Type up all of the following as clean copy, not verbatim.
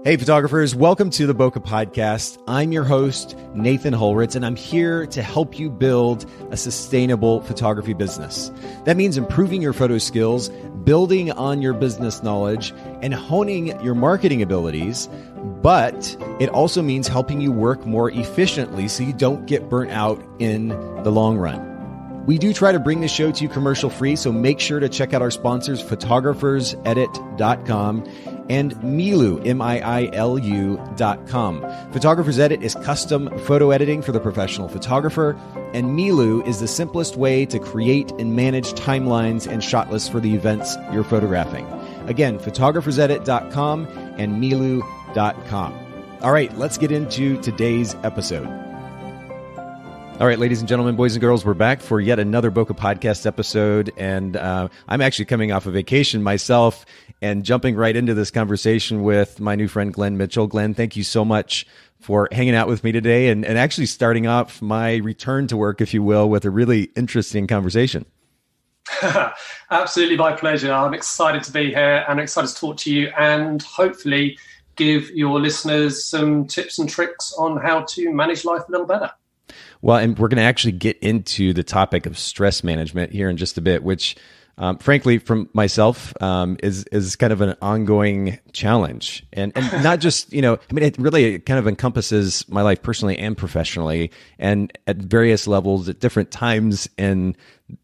Hey photographers, welcome to the Bokeh Podcast. I'm your host, Nathan Holritz, and I'm here to help you build a sustainable photography business. That means improving your photo skills, building on your business knowledge, and honing your marketing abilities. But it also means helping you work more efficiently so you don't get burnt out in the long run. We do try to bring the show to you commercial free, so make sure to check out our sponsors, photographersedit.com and Miilu, Miilu.com. Photographer's Edit is custom photo editing for the professional photographer, and Miilu is the simplest way to create and manage timelines and shot lists for the events you're photographing. Again, photographersedit.com and Miilu.com. All right, let's get into today's episode. All right, ladies and gentlemen, boys and girls, we're back for yet another Bokeh Podcast episode, and I'm actually coming off a vacation myself and jumping right into this conversation with my new friend, Glen Mitchell. Glen, thank you so much for hanging out with me today and actually starting off my return to work, if you will, with a really interesting conversation. Absolutely, my pleasure. I'm excited to be here and excited to talk to you and hopefully give your listeners some tips and tricks on how to manage life a little better. Well, and we're going to actually get into the topic of stress management here in just a bit, which, frankly, from myself, is kind of an ongoing challenge, and not just it kind of encompasses my life personally and professionally, and at various levels at different times in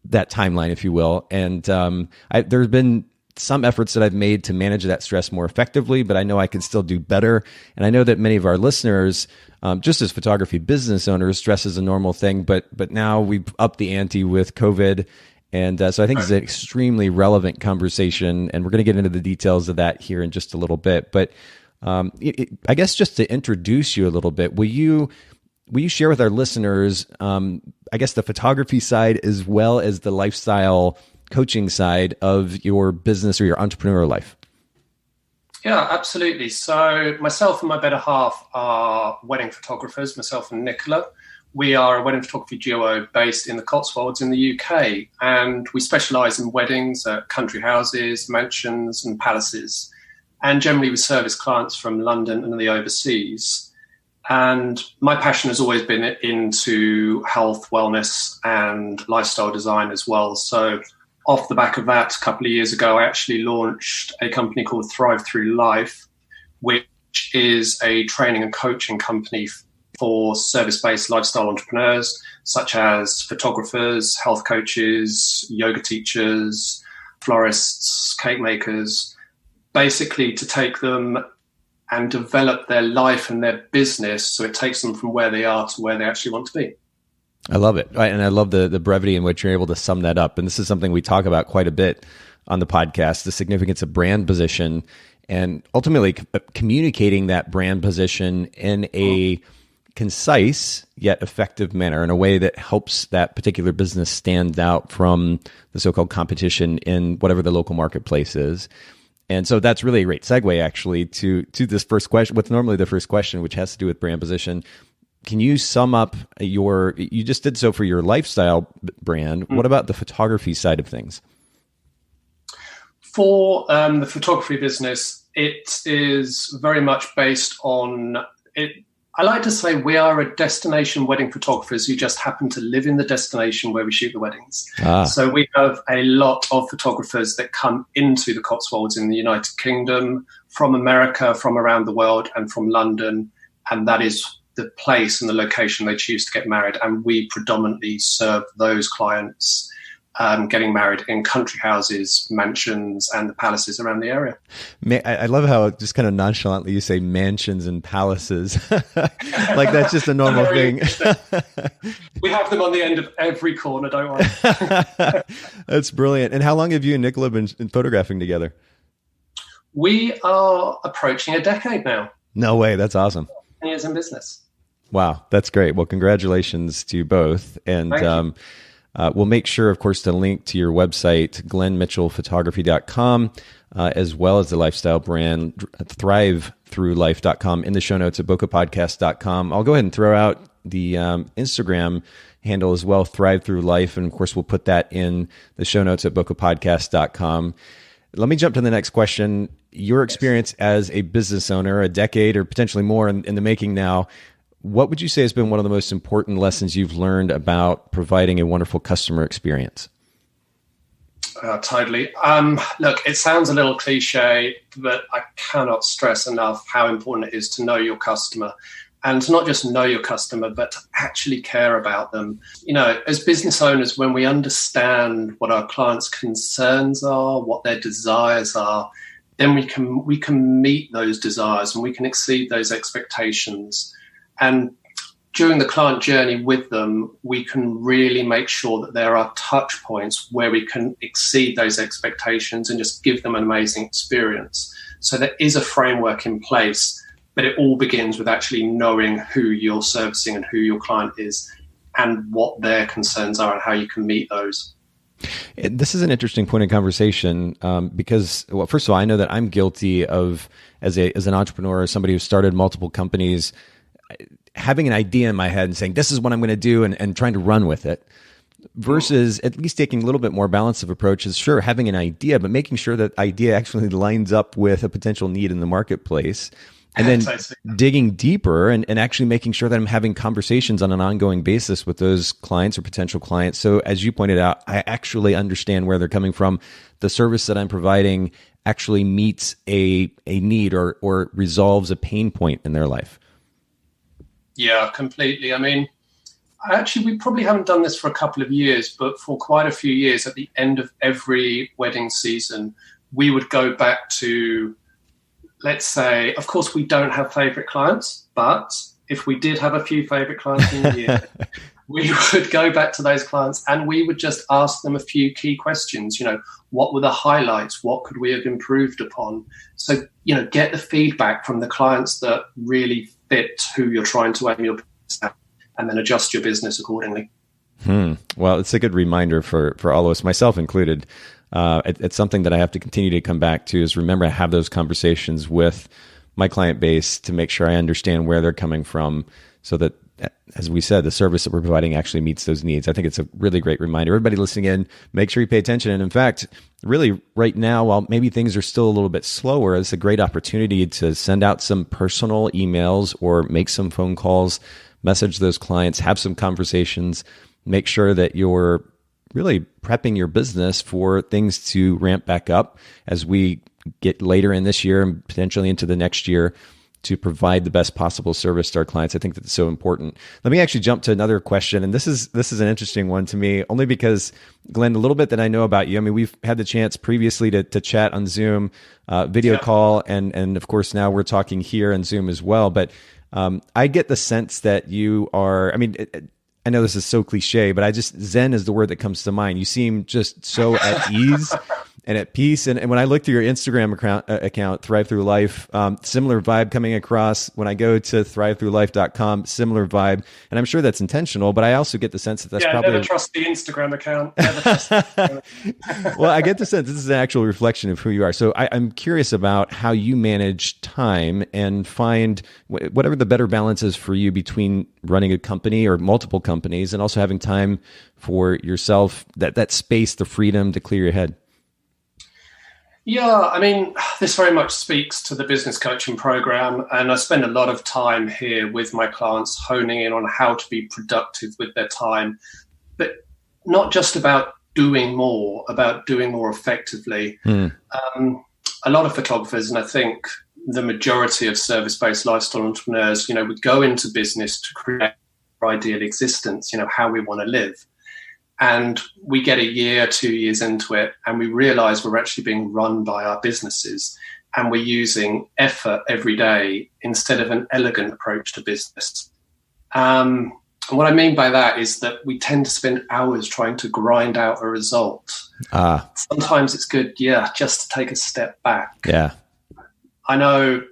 that timeline, if you will. And there's been some efforts that I've made to manage that stress more effectively, but I know I can still do better. And I know that many of our listeners, just as photography business owners, stress is a normal thing, but now we've upped the ante with COVID. And so I think it's an extremely relevant conversation, and we're going to get into the details of that here in just a little bit. But I guess just to introduce you a little bit, will you share with our listeners, I guess, the photography side as well as the lifestyle coaching side of your business or your entrepreneurial life? Yeah, absolutely. So myself and my better half are wedding photographers, myself and Nicola. We are a wedding photography duo based in the Cotswolds in the UK, and we specialise in weddings at country houses, mansions and palaces, and generally we service clients from London and the overseas. And my passion has always been into health, wellness and lifestyle design as well. So off the back of that, a couple of years ago, I actually launched a company called Thrive Through Life, which is a training and coaching company for service-based lifestyle entrepreneurs, such as photographers, health coaches, yoga teachers, florists, cake makers, basically to take them and develop their life and their business so it takes them from where they are to where they actually want to be. I love it. And I love the brevity in which you're able to sum that up. And this is something we talk about quite a bit on the podcast, the significance of brand position and ultimately communicating that brand position in a concise yet effective manner, in a way that helps that particular business stand out from the so-called competition in whatever the local marketplace is. And so that's really a great segue actually to this first question, what's normally the first question, which has to do with brand position. Can you sum up you just did so for your lifestyle brand. What about the photography side of things? For the photography business, it is very much based on it. I like to say we are a destination wedding photographers who just happen to live in the destination where we shoot the weddings. So we have a lot of photographers that come into the Cotswolds in the United Kingdom, from America, from around the world, and from London. And that is the place and the location they choose to get married. And we predominantly serve those clients getting married in country houses, mansions, and the palaces around the area. I love how just kind of nonchalantly you say mansions and palaces. Like that's just a normal thing. We have them on the end of every corner, don't worry. That's brilliant. And how long have you and Nicola been photographing together? We are approaching a decade now. No way. That's awesome. 10 years in business. Wow. That's great. Well, congratulations to you both. And we'll make sure, of course, to link to your website, glenmitchellphotography.com, as well as the lifestyle brand, thrivethroughlife.com, in the show notes at bokehpodcast.com. I'll go ahead and throw out the Instagram handle as well, Thrive Through Life. And of course, we'll put that in the show notes at bokehpodcast.com. Let me jump to the next question. Your experience as a business owner, a decade or potentially more in the making now, what would you say has been one of the most important lessons you've learned about providing a wonderful customer experience? Totally. Look, it sounds a little cliche, but I cannot stress enough how important it is to know your customer, and to not just know your customer, but to actually care about them. You know, as business owners, when we understand what our clients' concerns are, what their desires are, then we can meet those desires and we can exceed those expectations. And during the client journey with them, we can really make sure that there are touch points where we can exceed those expectations and just give them an amazing experience. So there is a framework in place, but it all begins with actually knowing who you're servicing and who your client is and what their concerns are and how you can meet those. This is an interesting point of conversation because, well, first of all, I know that I'm guilty of, as an entrepreneur, as somebody who started multiple companies, having an idea in my head and saying, this is what I'm going to do, and trying to run with it, versus at least taking a little bit more balanced of approach is, sure, having an idea, but making sure that idea actually lines up with a potential need in the marketplace. And then digging deeper and actually making sure that I'm having conversations on an ongoing basis with those clients or potential clients. So as you pointed out, I actually understand where they're coming from. The service that I'm providing actually meets a need or resolves a pain point in their life. Yeah, completely. I mean, we probably haven't done this for a couple of years, but for quite a few years, at the end of every wedding season, we would go back to, let's say, of course, we don't have favorite clients, but if we did have a few favorite clients in the year, we would go back to those clients and we would just ask them a few key questions. You know, what were the highlights? What could we have improved upon? So, you know, get the feedback from the clients that really fit who you're trying to aim your business at, and then adjust your business accordingly. Well, it's a good reminder for all of us, myself included. It's something that I have to continue to come back to, is remember to have those conversations with my client base to make sure I understand where they're coming from, so that, as we said, the service that we're providing actually meets those needs. I think it's a really great reminder. Everybody listening in, make sure you pay attention. And in fact, really right now, while maybe things are still a little bit slower, it's a great opportunity to send out some personal emails or make some phone calls, message those clients, have some conversations, make sure that you're really prepping your business for things to ramp back up as we get later in this year and potentially into the next year, to provide the best possible service to our clients. I think that's so important. Let me actually jump to another question. And this is an interesting one to me, only because, Glenn, a little bit that I know about you. I mean, we've had the chance previously to chat on Zoom, video call, and of course now we're talking here on Zoom as well. But I get the sense that you are, I mean, I know this is so cliche, but Zen is the word that comes to mind. You seem just so at ease and at peace. And when I look through your Instagram account, Thrive Through Life, similar vibe coming across. When I go to thrivethroughlife.com, similar vibe. And I'm sure that's intentional, but I also get the sense that that's probably... never trust the Instagram account. Never trust the Instagram. Well, I get the sense this is an actual reflection of who you are. So I'm curious about how you manage time and find whatever the better balance is for you between running a company or multiple companies and also having time for yourself, that space, the freedom to clear your head. Yeah, I mean, this very much speaks to the business coaching program, and I spend a lot of time here with my clients honing in on how to be productive with their time, but not just about doing more, about doing more effectively. A lot of photographers, and I think the majority of service-based lifestyle entrepreneurs, you know, would go into business to create our ideal existence, you know, how we want to live. And we get a year, 2 years into it, and we realize we're actually being run by our businesses, and we're using effort every day instead of an elegant approach to business. And what I mean by that is that we tend to spend hours trying to grind out a result. Sometimes it's good, just to take a step back. Yeah. I know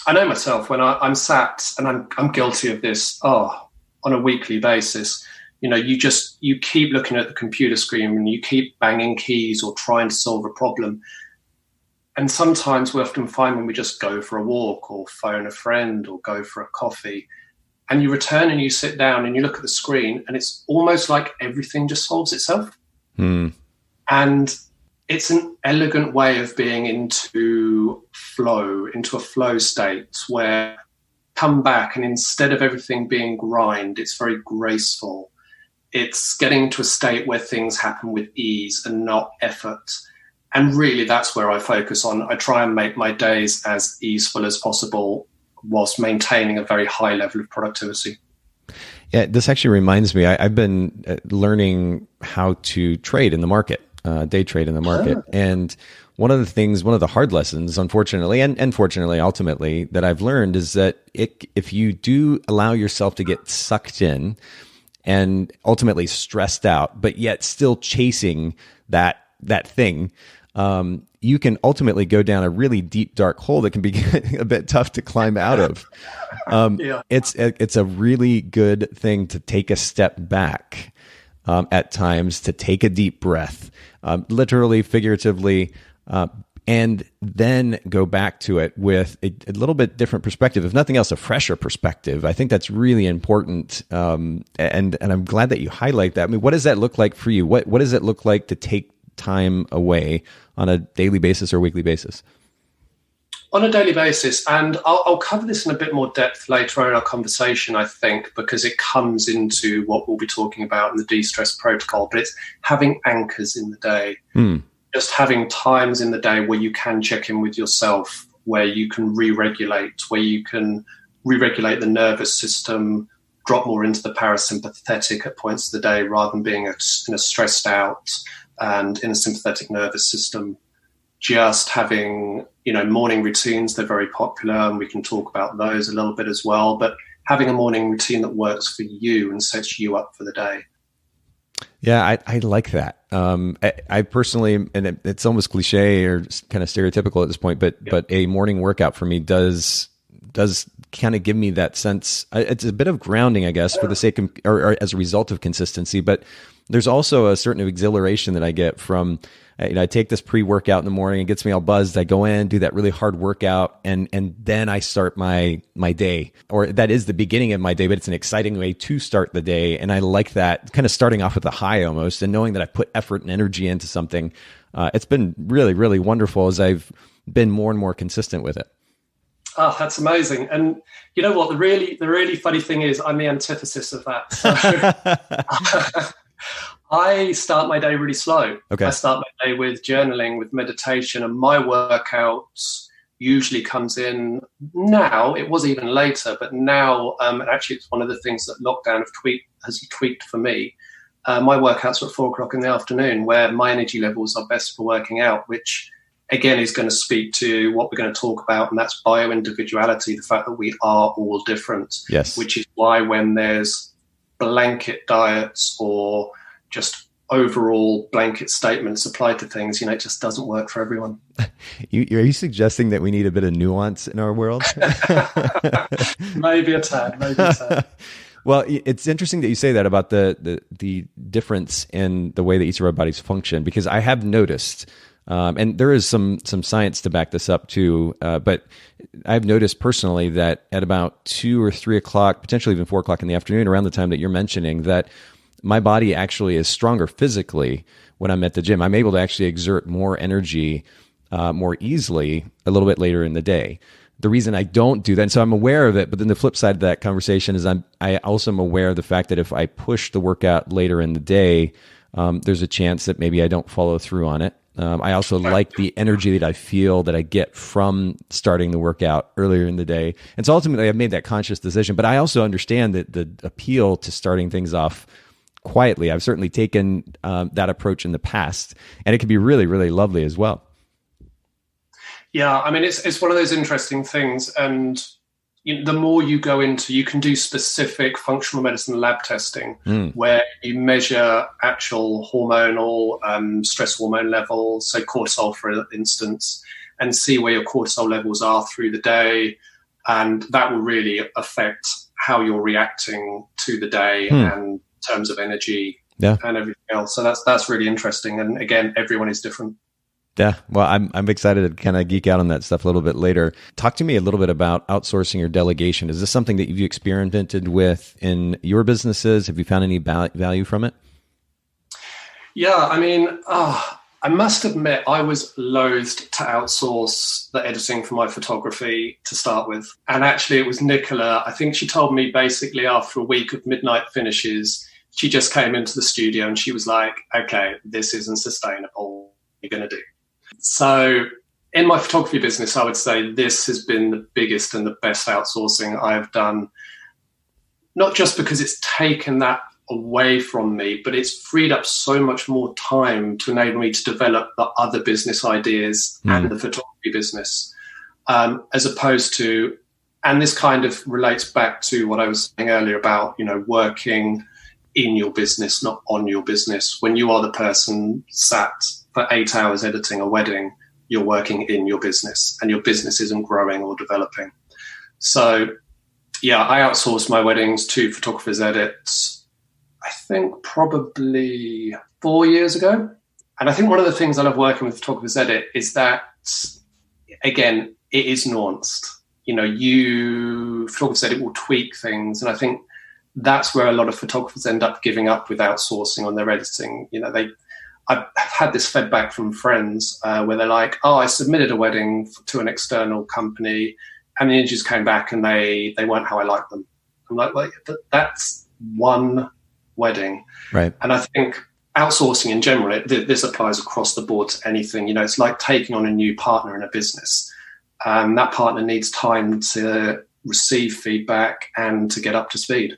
myself when I'm sat, and I'm guilty of this, on a weekly basis. You know, you keep looking at the computer screen and you keep banging keys or trying to solve a problem. And sometimes we often find when we just go for a walk or phone a friend or go for a coffee, and you return and you sit down and you look at the screen, and it's almost like everything just solves itself. And it's an elegant way of being into a flow state where come back, and instead of everything being grind, it's very graceful. It's getting to a state where things happen with ease and not effort. And really, that's where I focus on. I try and make my days as easeful as possible whilst maintaining a very high level of productivity. Yeah, this actually reminds me, I've been learning how to trade in the market, day trade in the market. Oh. And one of the hard lessons, unfortunately, and fortunately, ultimately, that I've learned is that if you do allow yourself to get sucked in and ultimately stressed out, but yet still chasing that thing, you can ultimately go down a really deep, dark hole that can be a bit tough to climb out of. Yeah. It's a really good thing to take a step back at times, to take a deep breath, literally, figuratively, and then go back to it with a little bit different perspective. If nothing else, a fresher perspective. I think that's really important. And I'm glad that you highlight that. I mean, what does that look like for you? What does it look like to take time away on a daily basis or weekly basis? On a daily basis, and I'll cover this in a bit more depth later on in our conversation, I think, because it comes into what we'll be talking about in the DESTRESSS Protocol, but it's having anchors in the day. Just having times in the day where you can check in with yourself, where you can re-regulate, where you can re-regulate the nervous system, drop more into the parasympathetic at points of the day rather than being in a stressed out and in a sympathetic nervous system. Just having, morning routines, they're very popular, and we can talk about those a little bit as well, but having a morning routine that works for you and sets you up for the day. Yeah, I like that. I personally, and it's almost cliche or kind of stereotypical at this point, but a morning workout for me does kind of give me that sense. It's a bit of grounding, I guess, for the sake of, or as a result of consistency. But there's also a certain exhilaration that I get from, I take this pre-workout in the morning. It gets me all buzzed. I go in, do that really hard workout, and then I start my day, or that is the beginning of my day, but it's an exciting way to start the day. And I like that, kind of starting off with a high almost, and knowing that I put effort and energy into something. It's been really, really wonderful as I've been more and more consistent with it. Oh, that's amazing. And you know what? The really funny thing is I'm the antithesis of that. So, I start my day really slow. Okay. I start my day with journaling, with meditation, and my workouts usually comes in now. It was even later, but now, and actually it's one of the things that lockdown has tweaked for me. My workouts are at 4:00 in the afternoon, where my energy levels are best for working out, which again is going to speak to what we're going to talk about, and that's bio-individuality, the fact that we are all different. Yes. Which is why when there's blanket diets or just overall blanket statements applied to things, it just doesn't work for everyone. Are you suggesting that we need a bit of nuance in our world? Maybe a tad. Well, it's interesting that you say that about the difference in the way that each of our bodies function, because I have noticed, and there is some science to back this up too, but I've noticed personally that at about 2 or 3 o'clock, potentially even 4 o'clock in the afternoon, around the time that you're mentioning, that my body actually is stronger physically when I'm at the gym. I'm able to actually exert more energy more easily a little bit later in the day. The reason I don't do that, and so I'm aware of it, but then the flip side of that conversation is I also am aware of the fact that if I push the workout later in the day, there's a chance that maybe I don't follow through on it. I also like the energy that I feel that I get from starting the workout earlier in the day. And so ultimately I've made that conscious decision, but I also understand that the appeal to starting things off quietly. I've certainly taken that approach in the past, and it can be really, really lovely as well. Yeah, I mean, it's one of those interesting things, and the more you go into, you can do specific functional medicine lab testing where you measure actual hormonal stress hormone levels, so cortisol, for instance, and see where your cortisol levels are through the day, and that will really affect how you're reacting to the day and terms of energy and everything else. So that's really interesting. And again, everyone is different. Yeah. Well, I'm excited to kind of geek out on that stuff a little bit later. Talk to me a little bit about outsourcing or delegation. Is this something that you've experimented with in your businesses? Have you found any value from it? Yeah. I mean, I must admit, I was loath to outsource the editing for my photography to start with. And actually, it was Nicola. I think she told me basically after a week of midnight finishes, she just came into the studio and she was like, okay, this isn't sustainable. What are you going to do? So in my photography business, I would say this has been the biggest and the best outsourcing I've done, not just because it's taken that away from me, but it's freed up so much more time to enable me to develop the other business ideas and the photography business, as opposed to, and this kind of relates back to what I was saying earlier about, working in your business, not on your business. When you are the person sat for 8 hours editing a wedding, you're working in your business and your business isn't growing or developing. So yeah, I outsourced my weddings to photographers edits, I think probably 4 years ago. And I think one of the things I love working with photographers edit is that, again, it is nuanced. Photographers edit will tweak things. And I think that's where a lot of photographers end up giving up with outsourcing on their editing. I've had this fed back from friends where they're like, oh, I submitted a wedding to an external company and the images came back and they weren't how I like them. I'm like, well, that's one wedding. Right. And I think outsourcing in general, this applies across the board to anything. It's like taking on a new partner in a business. That partner needs time to receive feedback and to get up to speed.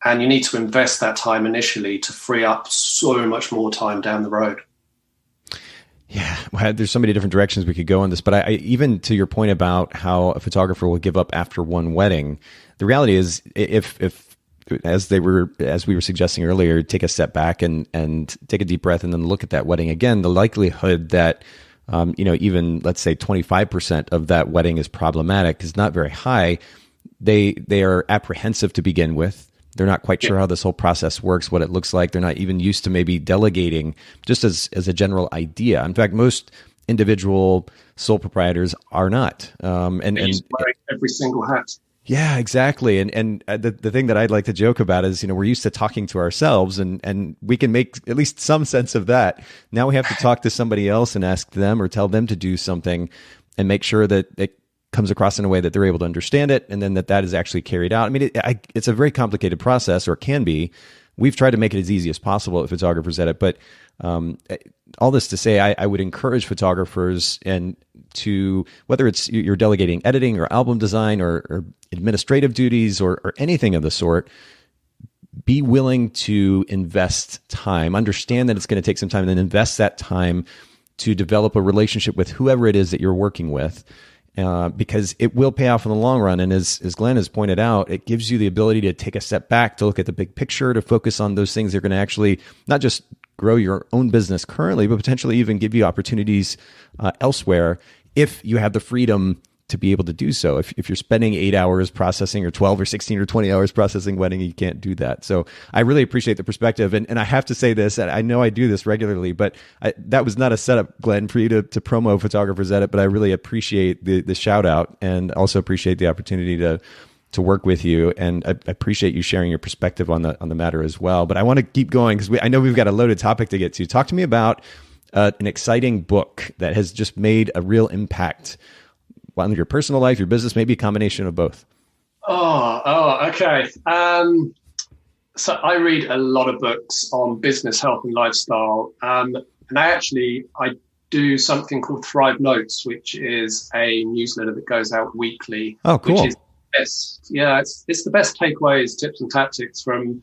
And you need to invest that time initially to free up so much more time down the road. Yeah, well, there's so many different directions we could go on this, but I even to your point about how a photographer will give up after one wedding, the reality is if as we were suggesting earlier, take a step back and take a deep breath and then look at that wedding again, the likelihood that even let's say 25% of that wedding is problematic is not very high. They are apprehensive to begin with. They're not quite sure how this whole process works, what it looks like. They're not even used to maybe delegating just as a general idea. In fact, most individual sole proprietors are not. And wearing every single hat. Yeah, exactly. And the thing that I'd like to joke about is, we're used to talking to ourselves and we can make at least some sense of that. Now we have to talk to somebody else and ask them or tell them to do something and make sure that it comes across in a way that they're able to understand it, and then that is actually carried out. I mean, it's a very complicated process, or it can be. We've tried to make it as easy as possible at Photographers Edit, but all this to say, I would encourage photographers and to, whether it's you're delegating editing or album design or administrative duties or anything of the sort, be willing to invest time. Understand that it's going to take some time, and then invest that time to develop a relationship with whoever it is that you're working with. Because it will pay off in the long run. And as Glenn has pointed out, it gives you the ability to take a step back, to look at the big picture, to focus on those things that are going to actually not just grow your own business currently, but potentially even give you opportunities elsewhere if you have the freedom to be able to do so. If you're spending 8 hours processing or 12 or 16 or 20 hours processing wedding, you can't do that. So I really appreciate the perspective. And I have to say this, and I know I do this regularly, but that was not a setup, Glenn, for you to promo Photographers Edit, but I really appreciate the shout out and also appreciate the opportunity to work with you. And I appreciate you sharing your perspective on the matter as well. But I want to keep going because I know we've got a loaded topic to get to. Talk to me about an exciting book that has just made a real impact on your personal life, your business, maybe a combination of both. Oh, okay. So I read a lot of books on business, health, and lifestyle. And I do something called Thrive Notes, which is a newsletter that goes out weekly. Oh, cool. Which is best. Yeah, it's the best takeaways, tips, and tactics from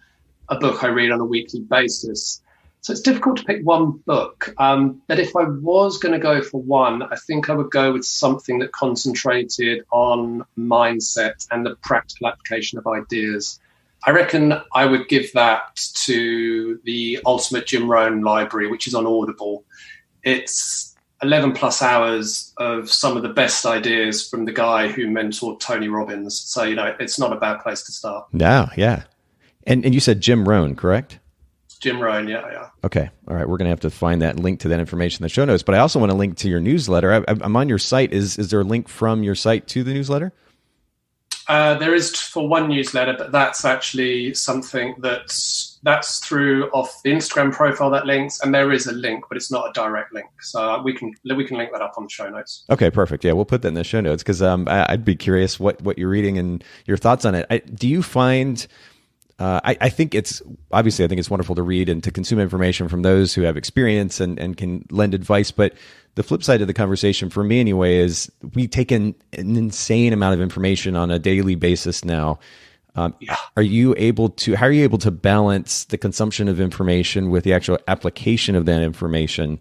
a book I read on a weekly basis. So it's difficult to pick one book. But if I was going to go for one, I think I would go with something that concentrated on mindset and the practical application of ideas. I reckon I would give that to the Ultimate Jim Rohn Library, which is on Audible. It's 11 plus hours of some of the best ideas from the guy who mentored Tony Robbins. So, it's not a bad place to start. No, yeah. And you said Jim Rohn, correct? Jim Rohn, yeah. Okay. All right. We're going to have to find that and link to that information in the show notes. But I also want to link to your newsletter. I'm on your site. Is there a link from your site to the newsletter? There is for one newsletter, but that's actually something that's through off the Instagram profile that links, and there is a link, but it's not a direct link. So we can link that up on the show notes. Okay, perfect. Yeah, we'll put that in the show notes because I'd be curious what you're reading and your thoughts on it. Do you find? I think it's wonderful to read and to consume information from those who have experience and can lend advice, but the flip side of the conversation for me anyway is we take an insane amount of information on a daily basis now. How are you able to balance the consumption of information with the actual application of that information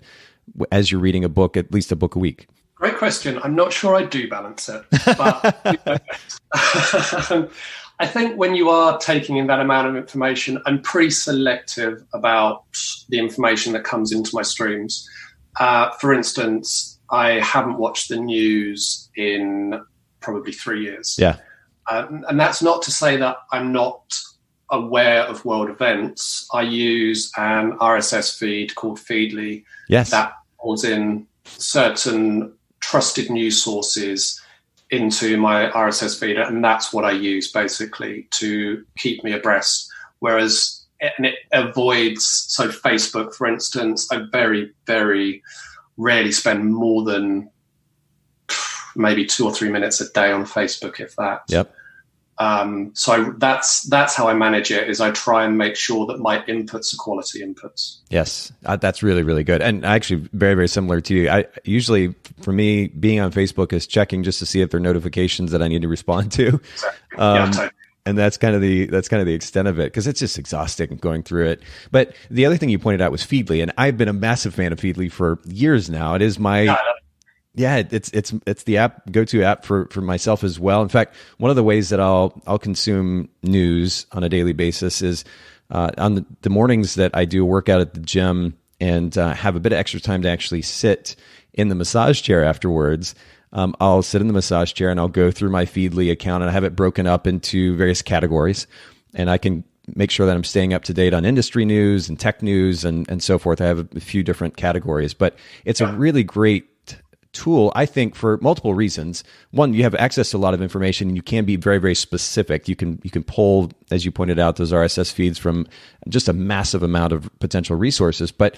as you're reading a book, at least a book a week? Great question. I'm not sure I do balance it, but I think when you are taking in that amount of information, I'm pretty selective about the information that comes into my streams. For instance, I haven't watched the news in probably 3 years. Yeah. And that's not to say that I'm not aware of world events. I use an RSS feed called Feedly. Yes. That pulls in certain trusted news sources into my RSS feed, and that's what I use basically to keep me abreast. Whereas it avoids, so Facebook, for instance, I very, very rarely spend more than maybe 2 or 3 minutes a day on Facebook, if that. Yep. So that's how I manage it, is I try and make sure that my inputs are quality inputs. Yes, that's really, really good. And actually very, very similar to you. I usually, for me, being on Facebook is checking just to see if there are notifications that I need to respond to. Exactly. Totally. And that's kind of the extent of it, because it's just exhausting going through it. But the other thing you pointed out was Feedly, and I've been a massive fan of Feedly for years now. It is my it's the go-to app for myself as well. In fact, one of the ways that I'll consume news on a daily basis is on the mornings that I do a workout at the gym and have a bit of extra time to actually sit in the massage chair afterwards. I'll sit in the massage chair and I'll go through my Feedly account, and I have it broken up into various categories, and I can make sure that I'm staying up to date on industry news and tech news and so forth. I have a few different categories, but it's a really great tool, I think, for multiple reasons. One, you have access to a lot of information, and you can be very, very specific. You can pull, as you pointed out, those RSS feeds from just a massive amount of potential resources. But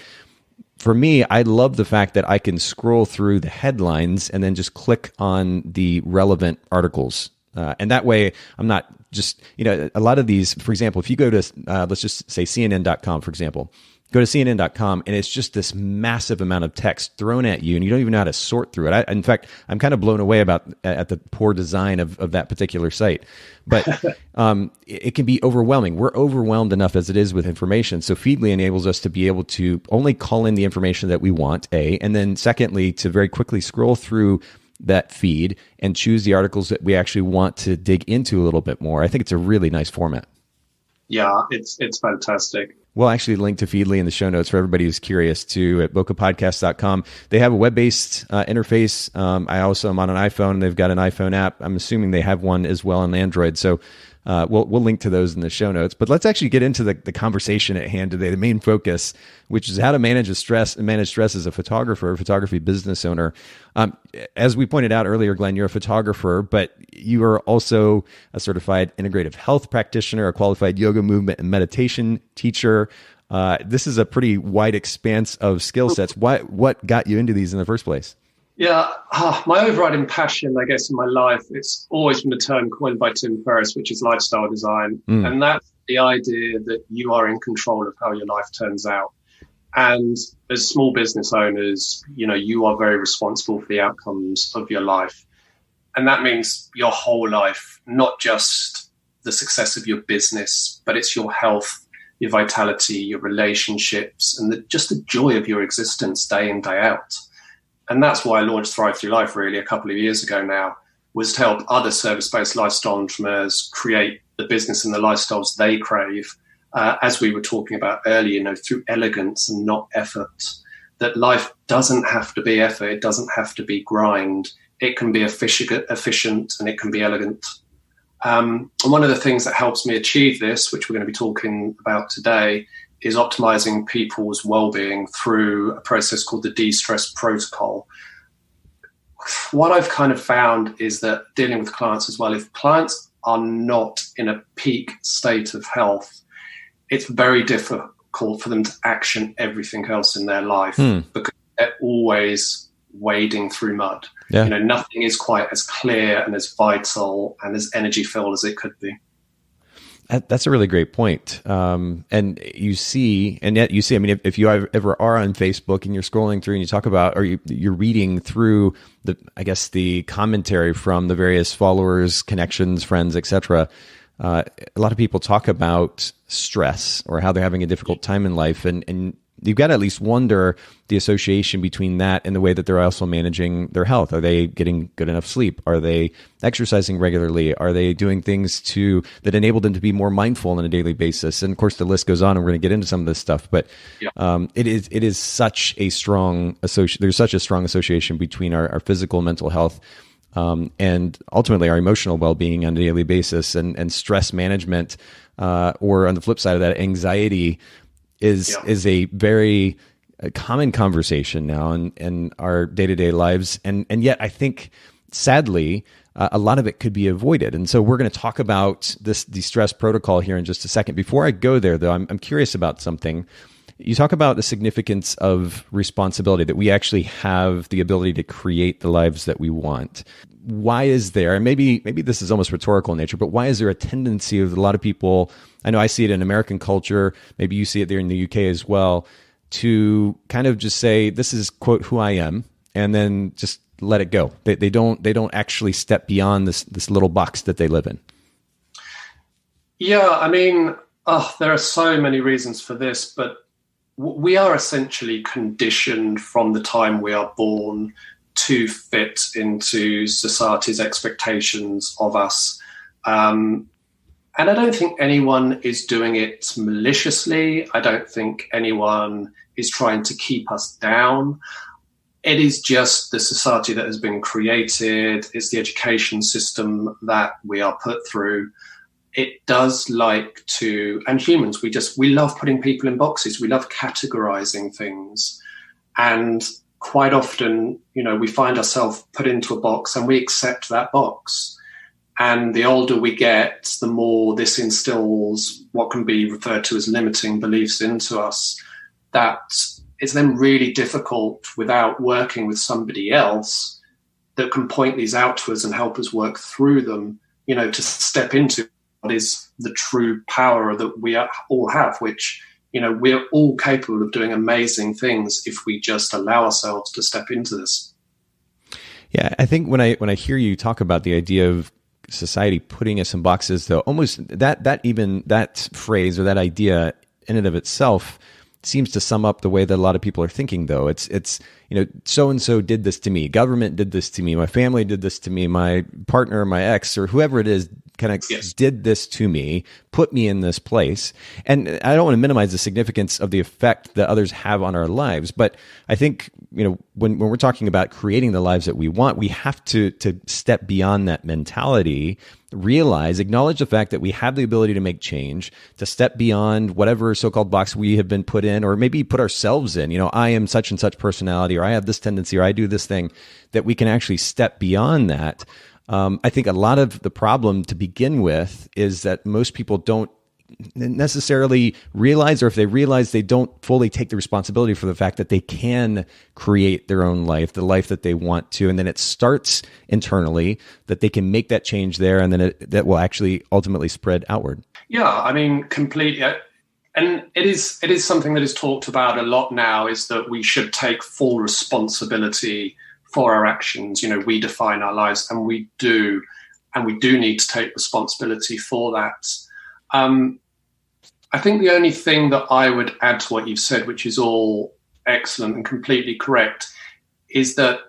for me, I love the fact that I can scroll through the headlines and then just click on the relevant articles. And that way, I'm not just, a lot of these, for example, if you go to, let's just say CNN.com, for example, go to CNN.com, and it's just this massive amount of text thrown at you, and you don't even know how to sort through it. In fact, I'm kind of blown away at the poor design of that particular site. But it can be overwhelming. We're overwhelmed enough as it is with information. So Feedly enables us to be able to only call in the information that we want, A, and then secondly, to very quickly scroll through that feed and choose the articles that we actually want to dig into a little bit more. I think it's a really nice format. Yeah, it's fantastic. We'll actually link to Feedly in the show notes for everybody who's curious too at bokehpodcast.com. They have a web-based interface. I also am on an iPhone. They've got an iPhone app. I'm assuming they have one as well on Android. So we'll link to those in the show notes. But let's actually get into the conversation at hand today, the main focus, which is how to manage stress as a photography business owner. As we pointed out earlier, Glenn, you're a photographer, but you are also a certified integrative health practitioner, a qualified yoga, movement, and meditation teacher. This is a pretty wide expanse of skill sets. What got you into these in the first place? Yeah, my overriding passion, I guess, in my life, it's always been the term coined by Tim Ferriss, which is lifestyle design. And that's the idea that you are in control of how your life turns out. And as small business owners, you are very responsible for the outcomes of your life. And that means your whole life, not just the success of your business, but it's your health, your vitality, your relationships, and just the joy of your existence day in, day out. And that's why I launched Thrive Through Life really a couple of years ago now, was to help other service-based lifestyle entrepreneurs create the business and the lifestyles they crave, as we were talking about earlier, through elegance and not effort. That life doesn't have to be effort, it doesn't have to be grind. It can be efficient and it can be elegant. And one of the things that helps me achieve this, which we're going to be talking about today, is optimizing people's well-being through a process called the DESTRESSS Protocol. What I've kind of found is that dealing with clients as well, if clients are not in a peak state of health, it's very difficult for them to action everything else in their life because they're always wading through mud. Yeah. Nothing is quite as clear and as vital and as energy filled as it could be. That's a really great point. And you see, I mean, if you ever are on Facebook and you're scrolling through and you talk about, or you're reading through the commentary from the various followers, connections, friends, etc. A lot of people talk about stress or how they're having a difficult time in life. And you've got to at least wonder the association between that and the way that they're also managing their health. Are they getting good enough sleep? Are they exercising regularly? Are they doing things that enable them to be more mindful on a daily basis? And of course, the list goes on, and we're going to get into some of this stuff. But it is such a strong there's such a strong association between our physical and mental health, and ultimately our emotional well-being on a daily basis, and stress management, or on the flip side of that, anxiety is a very common conversation now in our day-to-day lives. And yet I think, sadly, a lot of it could be avoided. And so we're going to talk about the DESTRESSS Protocol here in just a second. Before I go there, though, I'm curious about something. You talk about the significance of responsibility, that we actually have the ability to create the lives that we want. Why is there, and maybe this is almost rhetorical in nature, but why is there a tendency of a lot of people, I know I see it in American culture, maybe you see it there in the UK as well, to kind of just say, this is, quote, who I am, and then just let it go. They don't actually step beyond this little box that they live in. Yeah, I mean, there are so many reasons for this, but we are essentially conditioned from the time we are born to fit into society's expectations of us. And I don't think anyone is doing it maliciously. I don't think anyone is trying to keep us down. It is just the society that has been created. It's the education system that we are put through. It does like to, and humans, we love putting people in boxes. We love categorizing things. And quite often, we find ourselves put into a box and we accept that box. And the older we get, the more this instills what can be referred to as limiting beliefs into us. That it's then really difficult, without working with somebody else that can point these out to us and help us work through them, to step into what is the true power that we all have, which, we're all capable of doing amazing things if we just allow ourselves to step into this. Yeah, I think when I hear you talk about the idea of society putting us in boxes, though, almost that phrase or that idea in and of itself seems to sum up the way that a lot of people are thinking, though. It's so-and-so did this to me. Government did this to me. My family did this to me. My partner, my ex, or whoever it is kind of did this to me, put me in this place. And I don't want to minimize the significance of the effect that others have on our lives. But I think, when we're talking about creating the lives that we want, we have to step beyond that mentality, acknowledge the fact that we have the ability to make change, to step beyond whatever so-called box we have been put in, or maybe put ourselves in. I am such and such personality, or I have this tendency, or I do this thing, that we can actually step beyond that. I think a lot of the problem to begin with is that most people don't necessarily realize, or if they realize, they don't fully take the responsibility for the fact that they can create their own life, the life that they want to. And then it starts internally, that they can make that change there, and then that will actually ultimately spread outward. Yeah, I mean, completely. And it is something that is talked about a lot now, is that we should take full responsibility for our actions. We define our lives, and we do need to take responsibility for that. I think the only thing that I would add to what you've said, which is all excellent and completely correct, is that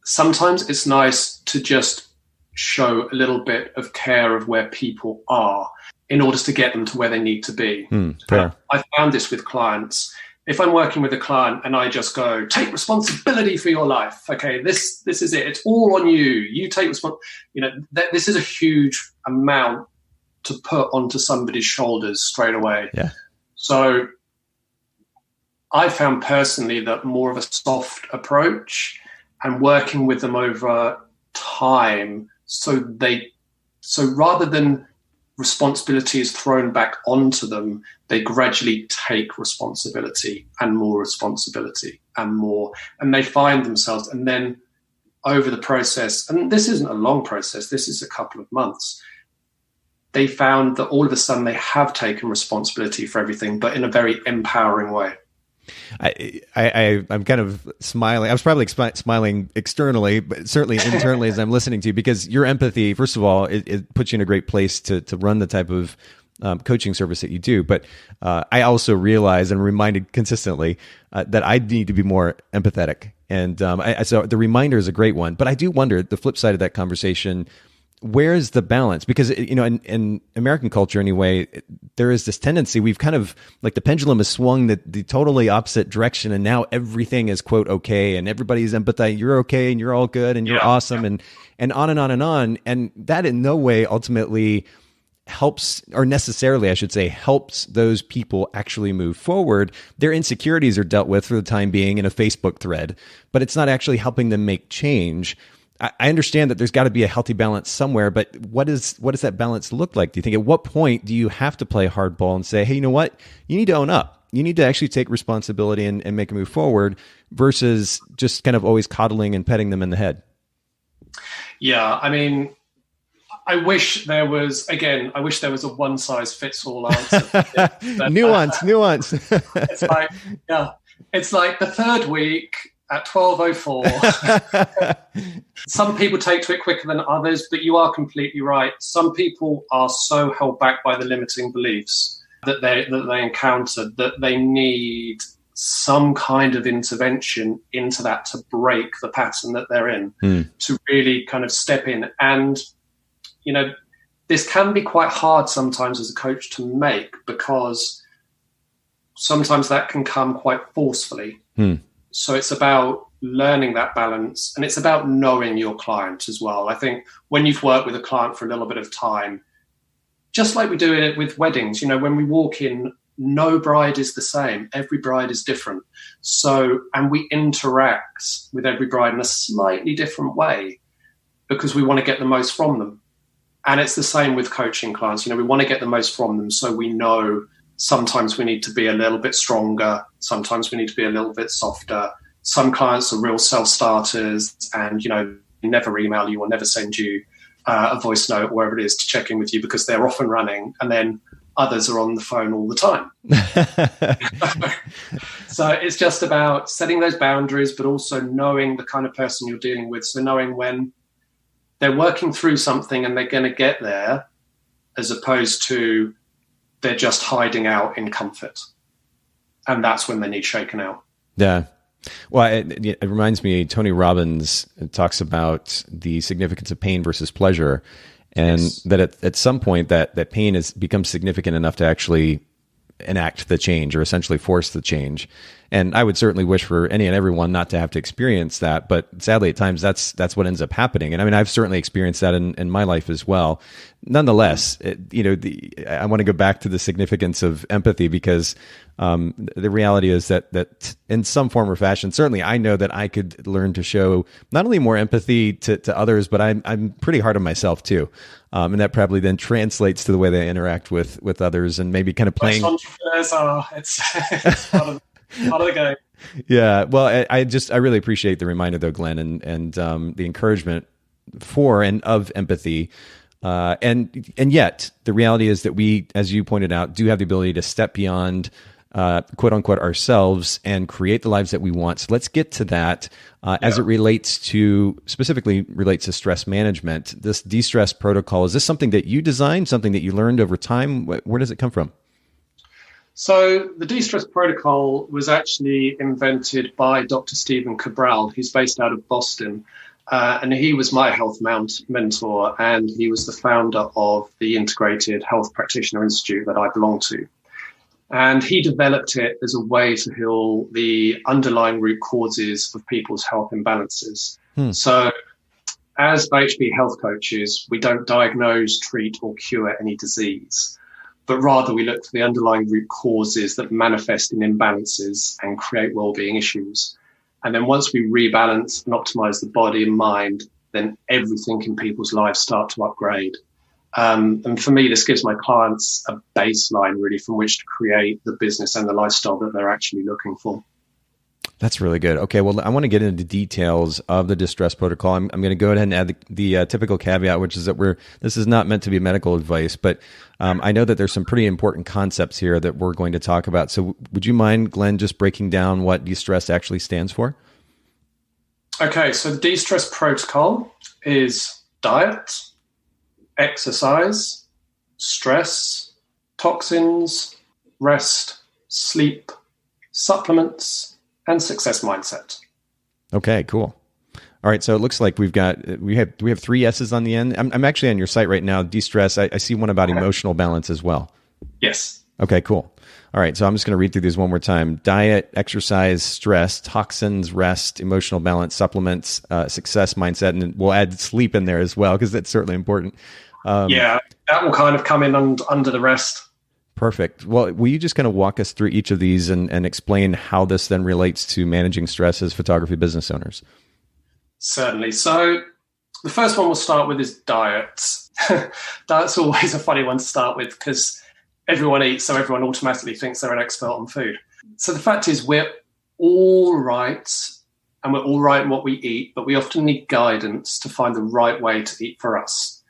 sometimes it's nice to just show a little bit of care of where people are in order to get them to where they need to be. Fair. I found this with clients. If I'm working with a client and I just go, take responsibility for your life. Okay, this is it. It's all on you. You take responsibility. This is a huge amount to put onto somebody's shoulders straight away. Yeah. So I found personally that more of a soft approach and working with them over time, so they So rather than responsibility is thrown back onto them, they gradually take responsibility and more responsibility and more, and they find themselves, and then over the process, and this isn't a long process, this is a couple of months, they found that all of a sudden they have taken responsibility for everything, but in a very empowering way. I'm kind of smiling. I was probably smiling externally, but certainly internally as I'm listening to you, because your empathy, first of all, it puts you in a great place to run the type of coaching service that you do. But I also realize and reminded consistently that I need to be more empathetic. And so the reminder is a great one. But I do wonder, the flip side of that conversation, where's the balance? Because, in American culture anyway, there is this tendency, we've kind of, like, the pendulum has swung the totally opposite direction, and now everything is, quote, okay, and everybody's empathetic, you're okay, and you're all good, and you're awesome, and on and on and on. And that in no way ultimately helps, or necessarily, I should say, helps those people actually move forward. Their insecurities are dealt with for the time being in a Facebook thread, but it's not actually helping them make change. I understand that there's got to be a healthy balance somewhere, but what does that balance look like? Do you think, at what point do you have to play hardball and say, hey, you know what? You need to own up. You need to actually take responsibility and make a move forward, versus just kind of always coddling and petting them in the head? Yeah, I mean, I wish there was a one size fits all answer. Nuance. It's like the third week at 12:04. Some people take to it quicker than others, but you are completely right. Some people are so held back by the limiting beliefs that they encounter that they need some kind of intervention into that to break the pattern that they're in, to really kind of step in. And, this can be quite hard sometimes as a coach to make, because sometimes that can come quite forcefully. So it's about learning that balance, and it's about knowing your client as well. I think when you've worked with a client for a little bit of time, just like we do it with weddings, when we walk in, no bride is the same. Every bride is different. So, and we interact with every bride in a slightly different way, because we want to get the most from them. And it's the same with coaching clients. We want to get the most from them. So we know sometimes we need to be a little bit stronger. Sometimes we need to be a little bit softer. Some clients are real self-starters and, never email you or never send you a voice note or wherever it is to check in with you, because they're off and running. And then others are on the phone all the time. So it's just about setting those boundaries, but also knowing the kind of person you're dealing with. So knowing when they're working through something and they're going to get there, as opposed to they're just hiding out in comfort. And that's when they need shaken out. Yeah. Well, it reminds me, Tony Robbins talks about the significance of pain versus pleasure, and that at some point that pain has become significant enough to actually enact the change, or essentially force the change. And I would certainly wish for any and everyone not to have to experience that, but sadly at times that's what ends up happening. And I mean, I've certainly experienced that in my life as well. Nonetheless, I want to go back to the significance of empathy, because the reality is that in some form or fashion, certainly I know that I could learn to show not only more empathy to others, but I'm pretty hard on myself too. And that probably then translates to the way they interact with others, and maybe kind of playing. Entrepreneurs are, it's part of the game. Yeah. Well, I really appreciate the reminder though, Glenn, and the encouragement for and of empathy. And yet the reality is that we, as you pointed out, do have the ability to step beyond quote unquote ourselves and create the lives that we want. So let's get to that as it specifically relates to stress management. This DESTRESSS Protocol, is this something that you designed, something that you learned over time? Where does it come from? So the DESTRESSS Protocol was actually invented by Dr. Stephen Cabral. He's based out of Boston. And he was my health mentor, and he was the founder of the Integrated Health Practitioner Institute that I belong to. And he developed it as a way to heal the underlying root causes of people's health imbalances. So as HP health coaches, we don't diagnose, treat, or cure any disease, but rather we look for the underlying root causes that manifest in imbalances and create well-being issues. And then once we rebalance and optimize the body and mind, then everything in people's lives start to upgrade. And for me, this gives my clients a baseline really from which to create the business and the lifestyle that they're actually looking for. That's really good. Okay, well, I want to get into details of the distress protocol. I'm going to go ahead and add the typical caveat, which is that this is not meant to be medical advice, but I know that there's some pretty important concepts here that we're going to talk about. So would you mind, Glenn, just breaking down what de-stress actually stands for? Okay, so the de-stress protocol is diet, exercise, stress, toxins, rest, sleep, supplements, and success mindset. Okay, cool. All right, so it looks like we have 3 S's on the end. I'm actually on your site right now. De-stress. I see one about emotional balance as well. Yes. Okay, cool. All right, so I'm just going to read through these one more time: diet, exercise, stress, toxins, rest, emotional balance, supplements, success mindset, and we'll add sleep in there as well because that's certainly important. Yeah, that will kind of come in under the rest. Perfect. Well, will you just kind of walk us through each of these and explain how this then relates to managing stress as photography business owners? Certainly. So the first one we'll start with is diet. Diet's always a funny one to start with because everyone eats, so everyone automatically thinks they're an expert on food. So the fact is we're all right and we're all right in what we eat, but we often need guidance to find the right way to eat for us.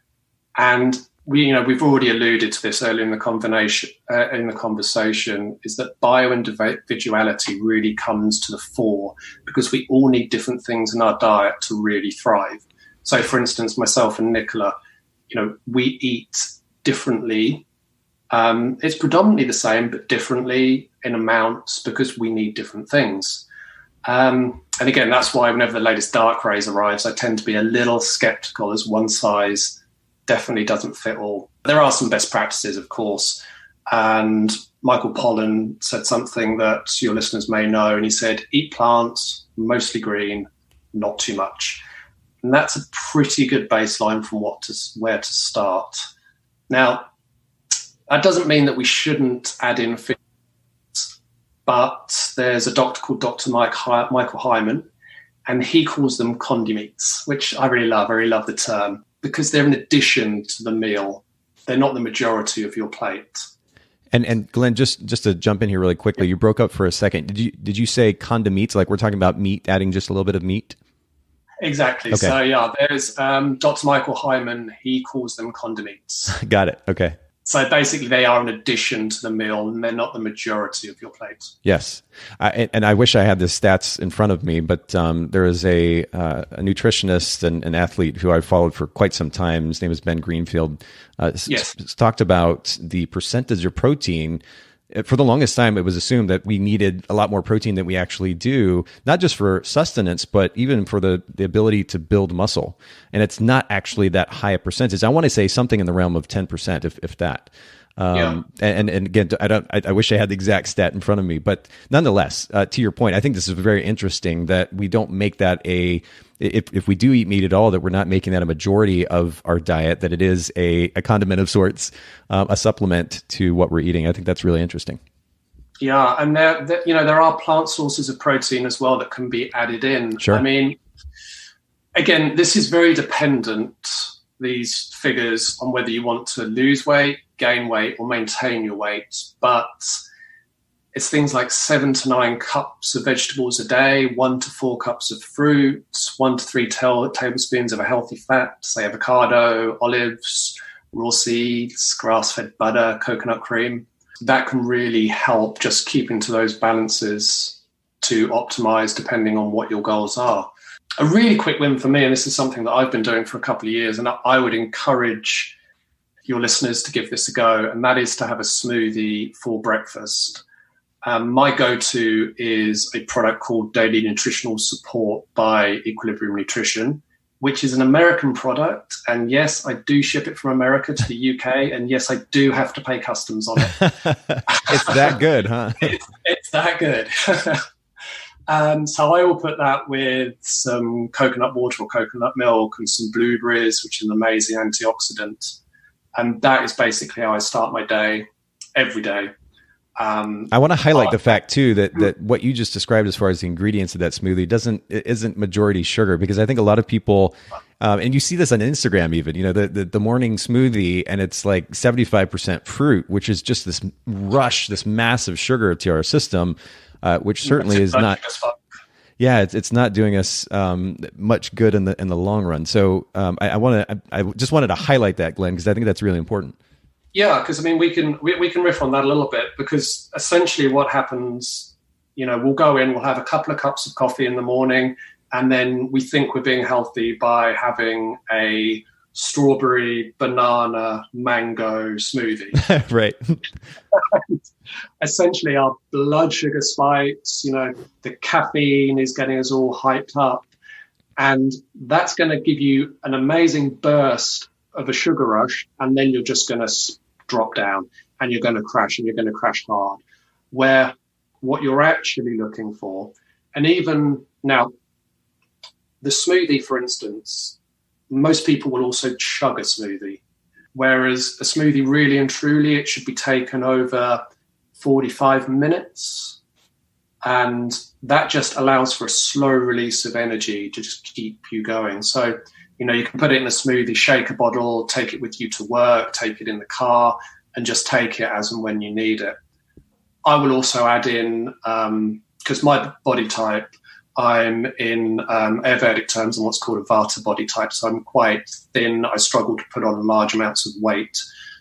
And we've already alluded to this earlier in the conversation, is that bio-individuality really comes to the fore because we all need different things in our diet to really thrive. So, for instance, myself and Nicola, we eat differently. It's predominantly the same, but differently in amounts because we need different things. And again, that's why whenever the latest dark craze arrives, I tend to be a little skeptical, as one size definitely doesn't fit all. There are some best practices, of course. And Michael Pollan said something that your listeners may know, and he said, eat plants, mostly green, not too much. And that's a pretty good baseline from where to start. Now, that doesn't mean that we shouldn't add in foods, but there's a doctor called Dr. Michael Hyman, and he calls them condiments, which I really love. I really love the term, because they're an addition to the meal. They're not the majority of your plate. And Glenn, just to jump in here really quickly, you broke up for a second. Did you say condiments? Like we're talking about meat, adding just a little bit of meat? Exactly. Okay. So yeah, there's Dr. Michael Hyman. He calls them condiments. Got it. Okay. So basically, they are an addition to the meal, and they're not the majority of your plate. Yes, and I wish I had the stats in front of me, but there is a nutritionist and an athlete who I've followed for quite some time. His name is Ben Greenfield. Yes, talked about the percentage of protein. For the longest time, it was assumed that we needed a lot more protein than we actually do, not just for sustenance, but even for the ability to build muscle. And it's not actually that high a percentage. I want to say something in the realm of 10%, if that. And again, I wish I had the exact stat in front of me, but nonetheless, to your point, I think this is very interesting that we don't make that if we do eat meat at all, that we're not making that a majority of our diet, that it is a condiment of sorts, a supplement to what we're eating. I think that's really interesting. Yeah, and there are plant sources of protein as well that can be added in. Sure. I mean, again, this is very dependent, these figures, on whether you want to lose weight, gain weight, or maintain your weight. But it's things like 7 to 9 cups of vegetables a day, 1 to 4 cups of fruit, 1 to 3 tablespoons of a healthy fat, say avocado, olives, raw seeds, grass-fed butter, coconut cream. That can really help just keeping to those balances to optimize depending on what your goals are. A really quick win for me, and this is something that I've been doing for a couple of years, and I would encourage your listeners to give this a go, and that is to have a smoothie for breakfast. My go-to is a product called Daily Nutritional Support by Equilibrium Nutrition, which is an American product. And yes, I do ship it from America to the UK. And yes, I do have to pay customs on it. It's that good, huh? It's that good. So I will put that with some coconut water or coconut milk and some blueberries, which is an amazing antioxidant. And that is basically how I start my day every day. I want to highlight the fact too that what you just described as far as the ingredients of that smoothie isn't majority sugar, because I think a lot of people, and you see this on Instagram even, the morning smoothie, and it's like 75% fruit, which is just this rush, this massive sugar to our system, which certainly is not. Yeah, it's not doing us much good in the long run. So I just wanted to highlight that, Glenn, because I think that's really important. Yeah, because we can riff on that a little bit, because essentially what happens, we'll go in, we'll have a couple of cups of coffee in the morning, and then we think we're being healthy by having a strawberry, banana, mango smoothie. Right. Essentially, our blood sugar spikes, the caffeine is getting us all hyped up, and that's going to give you an amazing burst of a sugar rush, and then you're just going to drop down and you're going to crash, and you're going to crash hard. Where what you're actually looking for, and even now, the smoothie, for instance, most people will also chug a smoothie, whereas a smoothie, really and truly, it should be taken over 45 minutes. And that just allows for a slow release of energy to just keep you going. So, you can put it in a smoothie shaker bottle, take it with you to work, take it in the car, and just take it as and when you need it. I will also add in, because my body type, I'm in Ayurvedic terms and what's called a Vata body type. So I'm quite thin. I struggle to put on large amounts of weight.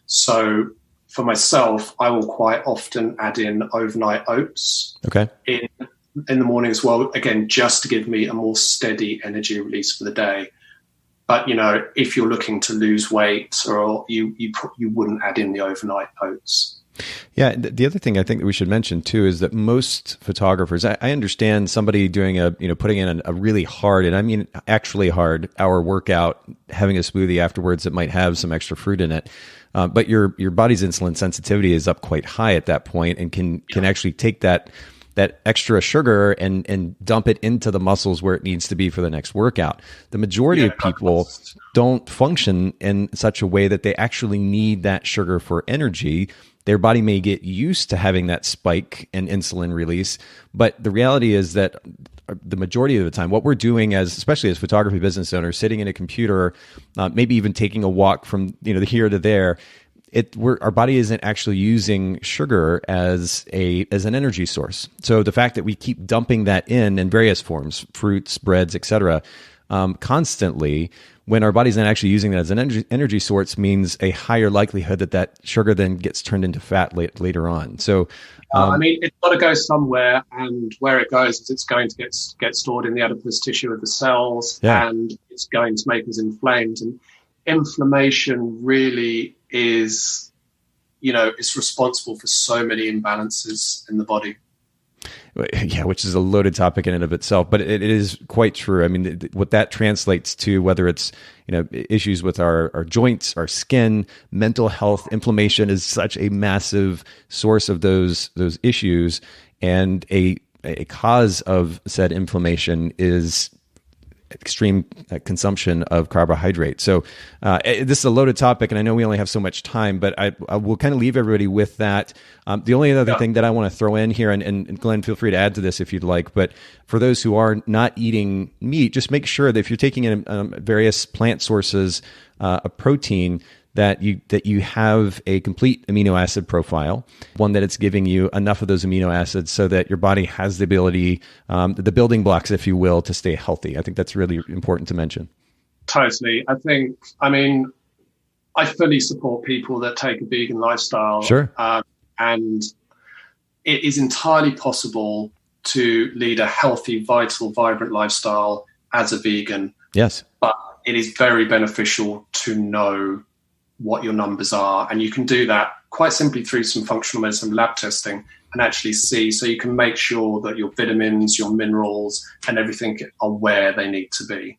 So for myself, I will quite often add in overnight oats in the morning as well. Again, just to give me a more steady energy release for the day. But, if you're looking to lose weight, or you wouldn't add in the overnight oats. Yeah. The other thing I think that we should mention too is that most photographers, I understand somebody doing putting in a really hard, and I mean actually hard, hour workout, having a smoothie afterwards that might have some extra fruit in it. But your body's insulin sensitivity is up quite high at that point, and can actually take that extra sugar and dump it into the muscles where it needs to be for the next workout. The majority of people don't function in such a way that they actually need that sugar for energy. Their body may get used to having that spike in insulin release, but the reality is that the majority of the time, what we're doing especially as photography business owners, sitting in a computer, maybe even taking a walk from here to there, our body isn't actually using sugar as an energy source. So the fact that we keep dumping that in various forms, fruits, breads, etc., constantly, when our body's not actually using that as an energy source, means a higher likelihood that sugar then gets turned into fat later on. So, it's got to go somewhere, and where it goes is it's going to get stored in the adipose tissue of the cells, and it's going to make us inflamed. And inflammation really is, it's responsible for so many imbalances in the body. Yeah, which is a loaded topic in and of itself, but it is quite true. I mean, what that translates to, whether it's issues with our joints, our skin, mental health, inflammation is such a massive source of those issues, and a cause of said inflammation is extreme consumption of carbohydrate. So this is a loaded topic, and I know we only have so much time, but I will kind of leave everybody with that. The only other thing that I want to throw in here, and Glenn, feel free to add to this if you'd like, but for those who are not eating meat, just make sure that if you're taking in various plant sources of protein, that you have a complete amino acid profile, one that it's giving you enough of those amino acids so that your body has the ability, the building blocks, if you will, to stay healthy. I think that's really important to mention. Totally. I fully support people that take a vegan lifestyle. Sure. And it is entirely possible to lead a healthy, vital, vibrant lifestyle as a vegan. Yes. But it is very beneficial to know what your numbers are, and you can do that quite simply through some functional medicine lab testing and actually see, so you can make sure that your vitamins, your minerals, and everything are where they need to be.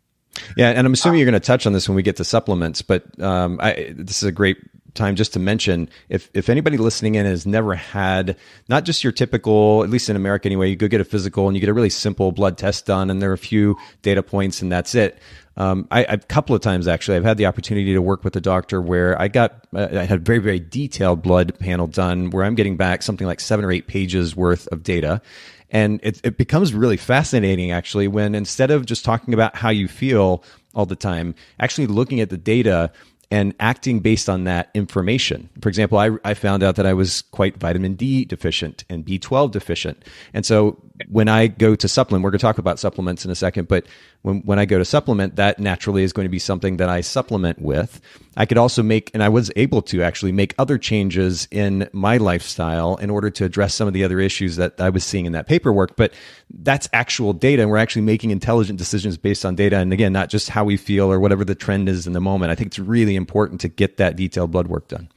Yeah, and I'm assuming you're going to touch on this when we get to supplements, but this is a great time just to mention, if anybody listening in has never had, not just your typical, at least in America anyway, you go get a physical and you get a really simple blood test done, and there are a few data points and that's it. A couple of times actually, I've had the opportunity to work with a doctor where I had very, very detailed blood panel done where I'm getting back something like 7 or 8 pages worth of data. And it becomes really fascinating actually when instead of just talking about how you feel all the time, actually looking at the data and acting based on that information. For example, I found out that I was quite vitamin D deficient and B12 deficient. And so when I go to supplement, we're going to talk about supplements in a second, but when I go to supplement, that naturally is going to be something that I supplement with. I could also and I was able to actually make other changes in my lifestyle in order to address some of the other issues that I was seeing in that paperwork. But that's actual data, and we're actually making intelligent decisions based on data. And again, not just how we feel or whatever the trend is in the moment. I think it's really important to get that detailed blood work done.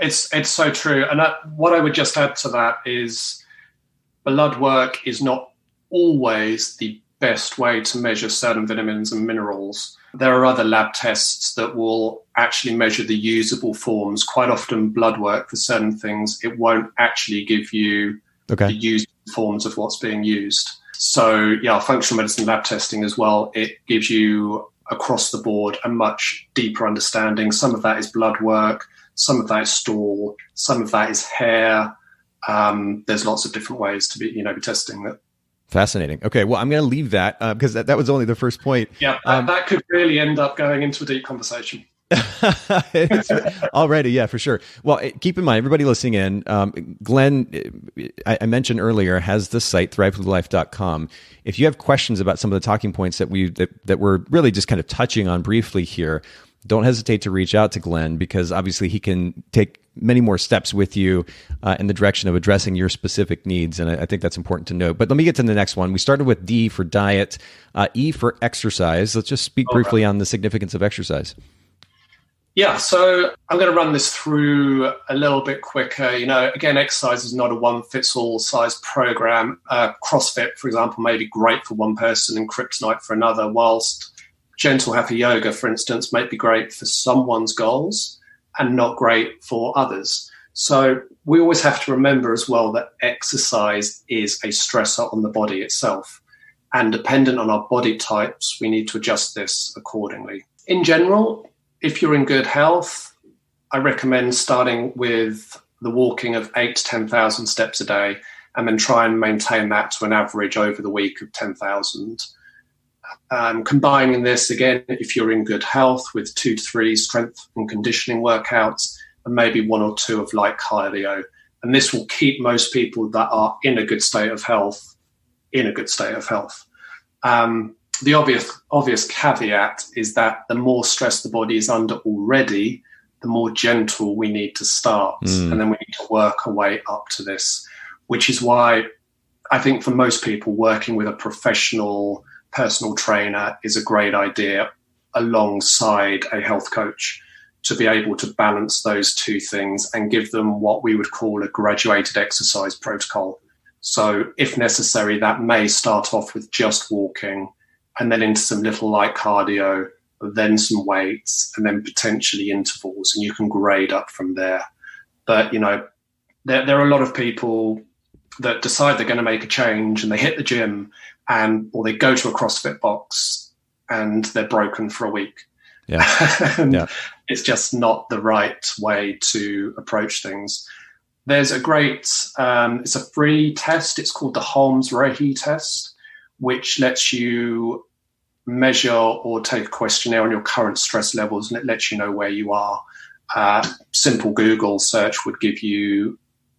It's so true. And what I would just add to that is blood work is not always the best way to measure certain vitamins and minerals. There are other lab tests that will actually measure the usable forms. Quite often blood work for certain things, it won't actually give you the usable forms of what's being used. So functional medicine lab testing as well, it gives you across the board a much deeper understanding. Some of that is blood work, some of that is stool, some of that is hair. There's lots of different ways to be testing that. Fascinating. Okay, well, I'm going to leave that because that was only the first point. Yeah, that could really end up going into a deep conversation. Already, yeah, for sure. Well, keep in mind, everybody listening in, Glen, I mentioned earlier, has the site, thrivewithlife.com. If you have questions about some of the talking points that we're really just kind of touching on briefly here, don't hesitate to reach out to Glen because obviously he can take many more steps with you in the direction of addressing your specific needs. And I think that's important to note. But let me get to the next one. We started with D for diet, E for exercise. Let's just speak briefly on the significance of exercise. Yeah, so I'm going to run this through a little bit quicker. Again, exercise is not a one-fits-all size program. CrossFit, for example, may be great for one person and kryptonite for another, whilst gentle hatha yoga, for instance, might be great for someone's goals and not great for others. So we always have to remember as well that exercise is a stressor on the body itself. And dependent on our body types, we need to adjust this accordingly. In general, if you're in good health, I recommend starting with the walking of 8 to 10,000 steps a day and then try and maintain that to an average over the week of 10,000. Combining this again, if you're in good health, with 2 to 3 strength and conditioning workouts and maybe 1 or 2 of light cardio. And this will keep most people that are in a good state of health in a good state of health. The obvious caveat is that the more stress the body is under already, the more gentle we need to start. And then we need to work our way up to this, which is why I think for most people working with a professional personal trainer is a great idea alongside a health coach to be able to balance those two things and give them what we would call a graduated exercise protocol. So if necessary, that may start off with just walking and then into some little light cardio, then some weights, and then potentially intervals, and you can grade up from there. But, there are a lot of people that decide they're going to make a change and they hit the gym or they go to a CrossFit box and they're broken for a week. Yeah. It's just not the right way to approach things. There's a great, it's a free test. It's called the Holmes-Rahe test, which lets you measure or take a questionnaire on your current stress levels, and it lets you know where you are. Simple Google search would give you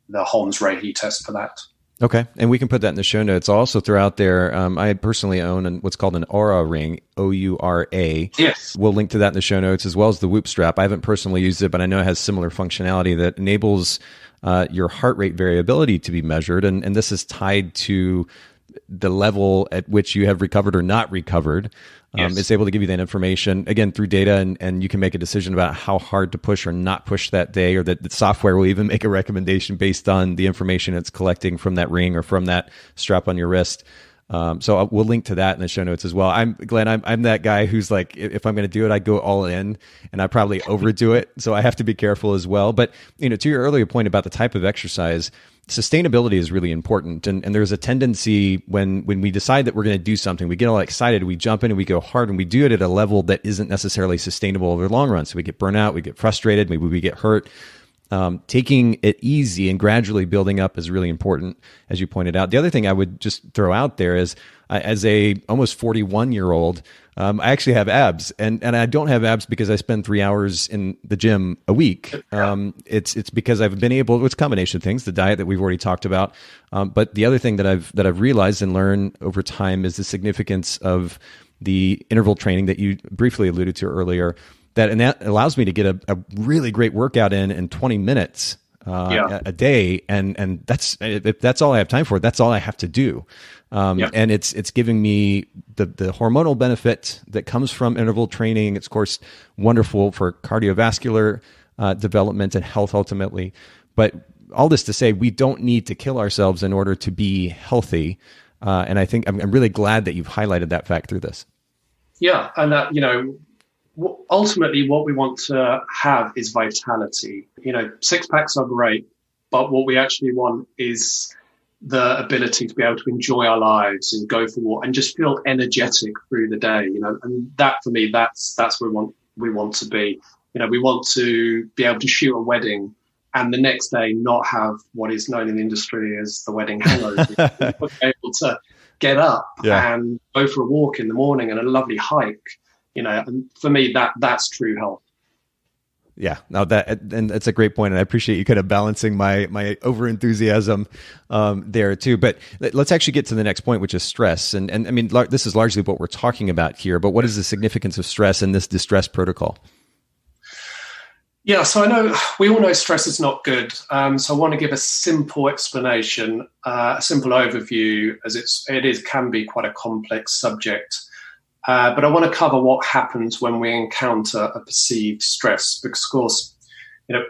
the Holmes-Rahe test for that. Okay, and we can put that in the show notes. I'll also throw out there, I personally own what's called an Aura ring, O-U-R-A. Yes. We'll link to that in the show notes, as well as the Whoop strap. I haven't personally used it, but I know it has similar functionality that enables your heart rate variability to be measured, and this is tied to the level at which you have recovered or not recovered. Yes. It's able to give you that information, again, through data, and you can make a decision about how hard to push or not push that day, or that the software will even make a recommendation based on the information it's collecting from that ring or from that strap on your wrist. So we'll link to that in the show notes as well. I'm that guy who's like, if I'm going to do it, I go all in, and I probably overdo it. So I have to be careful as well. But, to your earlier point about the type of exercise, sustainability is really important. And there's a tendency when we decide that we're going to do something, we get all excited, we jump in and we go hard, and we do it at a level that isn't necessarily sustainable over the long run. So we get burnt out, we get frustrated, maybe we get hurt. Taking it easy and gradually building up is really important, as you pointed out. The other thing I would just throw out there is, as a almost 41-year-old, I actually have abs, and I don't have abs because I spend 3 hours in the gym a week. It's because I've been able. It's a combination of things, the diet that we've already talked about, but the other thing that I've realized and learned over time is the significance of the interval training that you briefly alluded to earlier. And that allows me to get a really great workout in 20 minutes a day, and if that's all I have time for, that's all I have to do. And it's giving me the hormonal benefit that comes from interval training. It's of course wonderful for cardiovascular development and health ultimately. But all this to say, we don't need to kill ourselves in order to be healthy. And I think I'm really glad that you've highlighted that fact through this. Yeah, and that ultimately what we want to have is vitality. Six packs are great, but what we actually want is the ability to be able to enjoy our lives and go for walk and just feel energetic through the day. And that for me, that's where we want to be. We want to be able to shoot a wedding and the next day not have what is known in the industry as the wedding hangover. Be able to get up and go for a walk in the morning and a lovely hike. And for me, that's true health. Yeah, no, and that's a great point, and I appreciate you kind of balancing my over enthusiasm there too. But let's actually get to the next point, which is stress. And I mean, this is largely what we're talking about here. But what is the significance of stress in this DESTRESSS protocol? Yeah, so I know we all know stress is not good. So I want to give a simple explanation, a simple overview, as it can be quite a complex subject. But I want to cover what happens when we encounter a perceived stress, because, of course,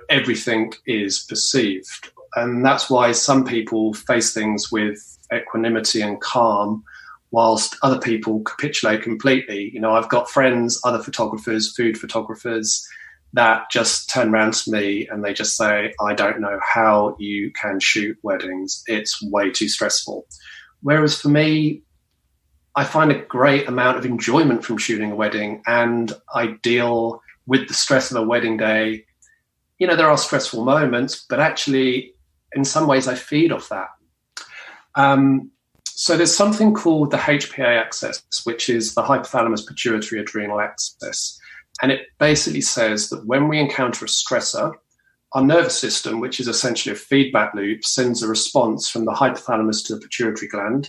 everything is perceived. And that's why some people face things with equanimity and calm, whilst other people capitulate completely. I've got friends, other photographers, food photographers, that just turn around to me and they just say, I don't know how you can shoot weddings. It's way too stressful. Whereas for me, I find a great amount of enjoyment from shooting a wedding, and I deal with the stress of a wedding day. There are stressful moments, but actually, in some ways, I feed off that. So there's something called the HPA axis, which is the hypothalamus pituitary adrenal axis. And it basically says that when we encounter a stressor, our nervous system, which is essentially a feedback loop, sends a response from the hypothalamus to the pituitary gland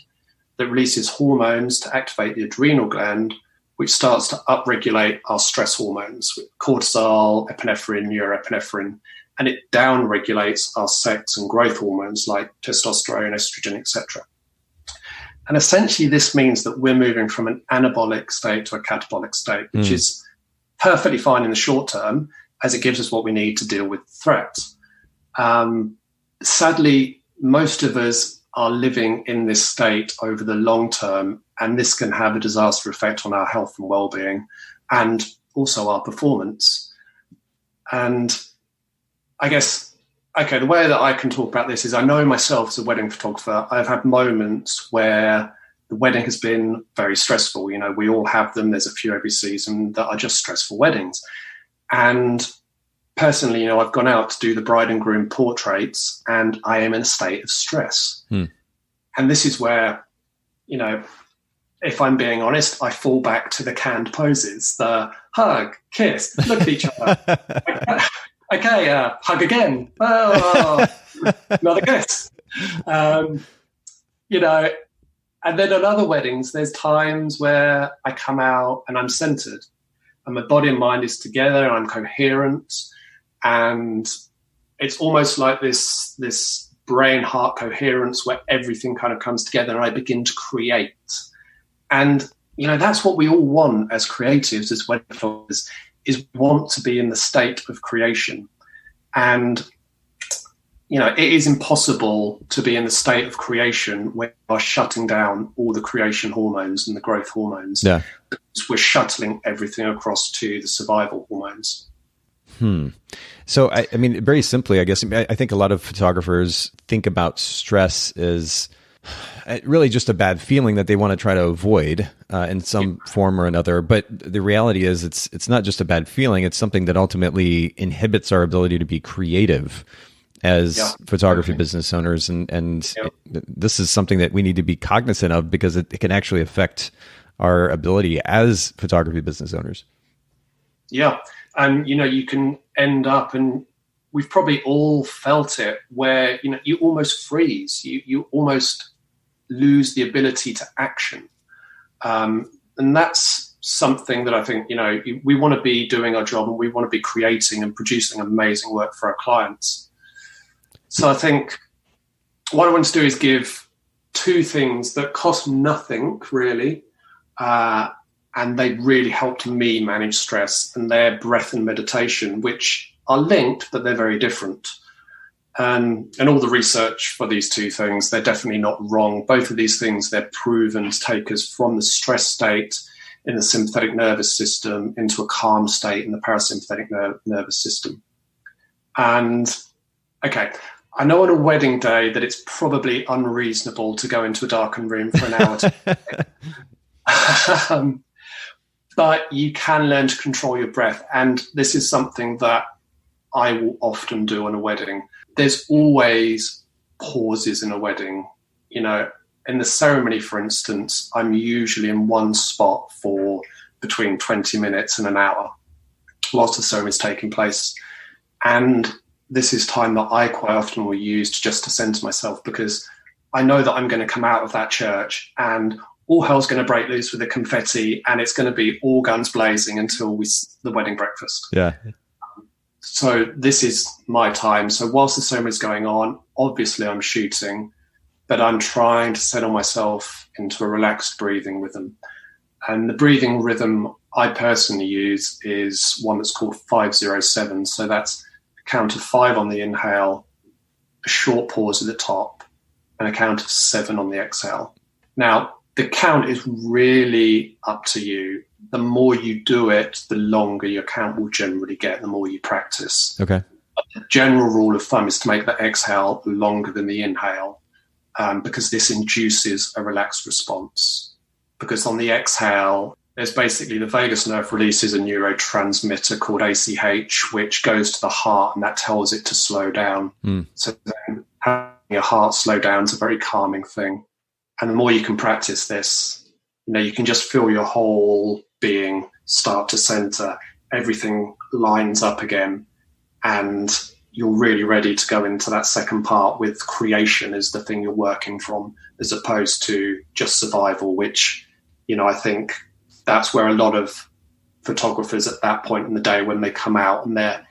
that releases hormones to activate the adrenal gland, which starts to upregulate our stress hormones, cortisol, epinephrine, norepinephrine, and it downregulates our sex and growth hormones like testosterone, estrogen, etc. And essentially this means that we're moving from an anabolic state to a catabolic state, which is perfectly fine in the short term, as it gives us what we need to deal with threats. Sadly, most of us are living in this state over the long term, and this can have a disaster effect on our health and well-being and also our performance. And I guess, the way that I can talk about this is I know myself as a wedding photographer, I've had moments where the wedding has been very stressful. We all have them. There's a few every season that are just stressful weddings. And personally, I've gone out to do the bride and groom portraits and I am in a state of stress. And this is where, if I'm being honest, I fall back to the canned poses, the hug, kiss, look at each other. Okay, hug again. Oh, another kiss. And then on other weddings, there's times where I come out and I'm centered and my body and mind is together and I'm coherent. And it's almost like this brain-heart coherence where everything kind of comes together and I begin to create. And, that's what we all want as creatives, as wedding photographers, is want to be in the state of creation. And it is impossible to be in the state of creation when you are shutting down all the creation hormones and the growth hormones. Yeah. Because we're shuttling everything across to the survival hormones. So, I mean, very simply, I guess, I think a lot of photographers think about stress as really just a bad feeling that they want to try to avoid in some form or another. But the reality is it's not just a bad feeling. It's something that ultimately inhibits our ability to be creative as photography business owners. And this is something that we need to be cognizant of because it can actually affect our ability as photography business owners. Yeah. And, you can end up, and we've probably all felt it, where, you almost freeze. You almost lose the ability to action. And that's something that I think, we want to be doing our job and we want to be creating and producing amazing work for our clients. So I think what I want to do is give two things that cost nothing, really, and they really helped me manage stress, and they're breath and meditation, which are linked, but they're very different. And all the research for these two things, they're definitely not wrong. Both of these things, they're proven to take us from the stress state in the sympathetic nervous system into a calm state in the parasympathetic nervous system. And, okay, I know on a wedding day that it's probably unreasonable to go into a darkened room for an hour. But you can learn to control your breath. And this is something that I will often do on a wedding. There's always pauses in a wedding. In the ceremony, for instance, I'm usually in one spot for between 20 minutes and an hour whilst the ceremony is taking place. And this is time that I quite often will use just to center myself, because I know that I'm going to come out of that church and all hell's going to break loose with the confetti, and it's going to be all guns blazing until the wedding breakfast. Yeah. So this is my time. So whilst the ceremony is going on, obviously I'm shooting, but I'm trying to settle myself into a relaxed breathing rhythm. And the breathing rhythm I personally use is one that's called 507. So that's a count of 5 on the inhale, a short pause at the top, and a count of 7 on the exhale. Now, the count is really up to you. The more you do it, the longer your count will generally get, the more you practice. Okay. The general rule of thumb is to make the exhale longer than the inhale, because this induces a relaxed response. Because on the exhale, there's basically the vagus nerve releases a neurotransmitter called ACH, which goes to the heart, and that tells it to slow down. So then having your heart slow down is a very calming thing. And the more you can practice this, you can just feel your whole being start to center. Everything lines up again, and you're really ready to go into that second part with creation as the thing you're working from, as opposed to just survival, which, I think that's where a lot of photographers at that point in the day, when they come out and they're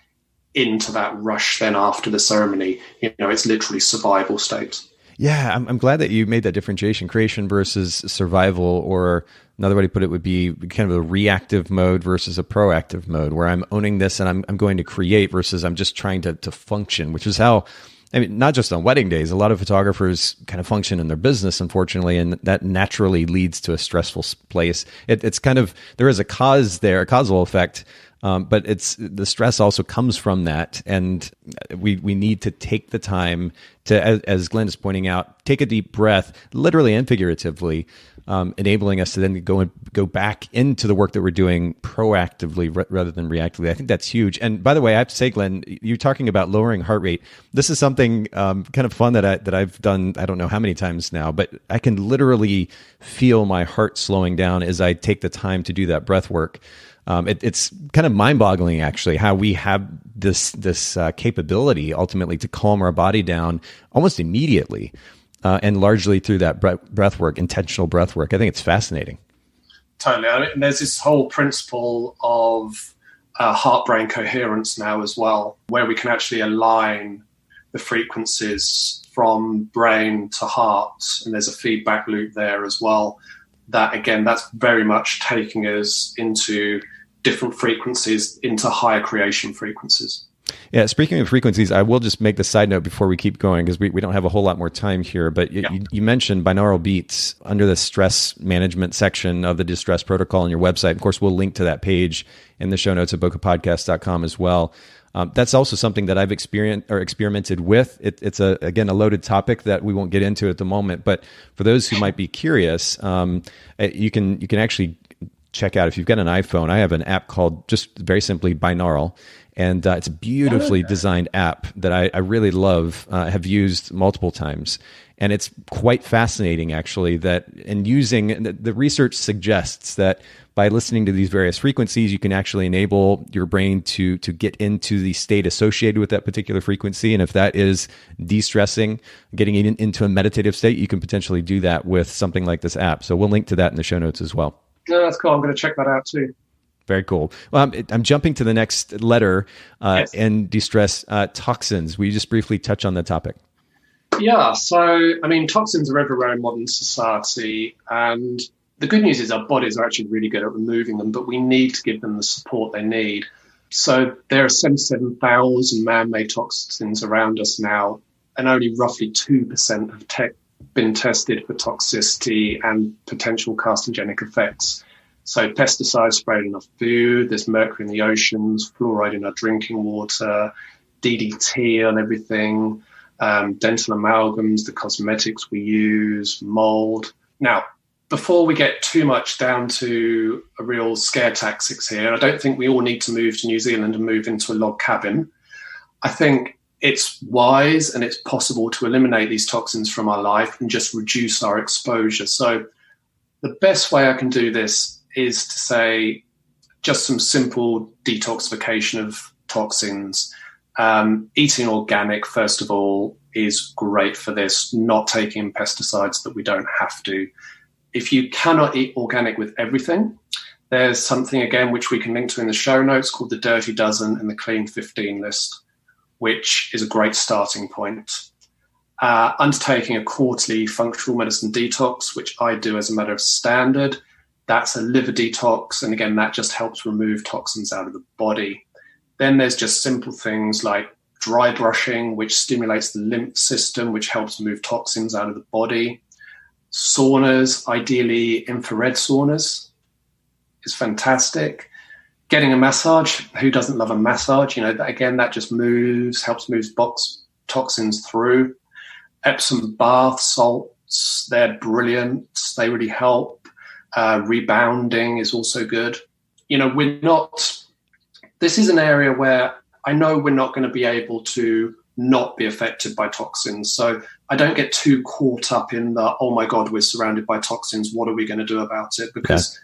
into that rush then after the ceremony, it's literally survival state. Yeah, I'm glad that you made that differentiation, creation versus survival, or another way to put it would be kind of a reactive mode versus a proactive mode, where I'm owning this and I'm going to create versus I'm just trying to function, which is how, not just on wedding days, a lot of photographers kind of function in their business, unfortunately, and that naturally leads to a stressful place. It's kind of, there is a cause there, a causal effect, but the stress also comes from that, and we need to take the time to, as Glenn is pointing out, take a deep breath, literally and figuratively, enabling us to then go back into the work that we're doing proactively rather than reactively. I think that's huge. And by the way, I have to say, Glenn, you're talking about lowering heart rate. This is something kind of fun that I've done. I don't know how many times now, but I can literally feel my heart slowing down as I take the time to do that breath work. It's kind of mind-boggling, actually, how we have this capability ultimately to calm our body down almost immediately, and largely through that breath work, intentional breath work. I think it's fascinating. Totally. There's this whole principle of heart-brain coherence now as well, where we can actually align the frequencies from brain to heart, and there's a feedback loop there as well. That, again, that's very much taking us into different frequencies, into higher creation frequencies. Yeah, speaking of frequencies, I will just make the side note before we keep going because we don't have a whole lot more time here. But you mentioned binaural beats under the stress management section of the DESTRESSS Protocol on your website. Of course, we'll link to that page in the show notes at bokehpodcast.com as well. That's also something that I've experienced or experimented with. It's again a loaded topic that we won't get into at the moment. But for those who might be curious, you can actually check out if you've got an iPhone. I have an app called just very simply Binaural. And it's a beautifully designed app that I really love, have used multiple times. And it's quite fascinating, actually, that in using the research suggests that by listening to these various frequencies, you can actually enable your brain to get into the state associated with that particular frequency. And if that is de-stressing, getting into a meditative state, you can potentially do that with something like this app. So we'll link to that in the show notes as well. No, that's cool. I'm going to check that out too. Very cool. Well, I'm jumping to the next letter Yes. in de-stress, toxins. Will you just briefly touch on the topic? Yeah. So, I mean, toxins are everywhere in modern society. And the good news is our bodies are actually really good at removing them, but we need to give them the support they need. So there are 77,000 man-made toxins around us now, and only roughly 2% have been tested for toxicity and potential carcinogenic effects. So pesticides sprayed in our food, there's mercury in the oceans, fluoride in our drinking water, DDT on everything, dental amalgams, the cosmetics we use, mold. Now, before we get too much down to a real scare tactics here, I don't think we all need to move to New Zealand and move into a log cabin. I think it's wise and it's possible to eliminate these toxins from our life and just reduce our exposure. So the best way I can do this is to say just some simple detoxification of toxins. Eating organic, first of all, is great for this, not taking pesticides that we don't have to. If you cannot eat organic with everything, there's something, again, which we can link to in the show notes called the Dirty Dozen and the Clean 15 list, which is a great starting point. Undertaking a quarterly functional medicine detox, which I do as a matter of standard. That's a liver detox. And again, that just helps remove toxins out of the body. Then there's just simple things like dry brushing, which stimulates the lymph system, which helps move toxins out of the body. Saunas, ideally infrared saunas, is fantastic. Getting a massage, who doesn't love a massage? You know, again, that just helps move toxins through. Epsom bath salts, they're brilliant. They really help. Rebounding is also good. You know, this is an area where I know we're not going to be able to not be affected by toxins. So I don't get too caught up in the, oh my God, we're surrounded by toxins. What are we going to do about it? Because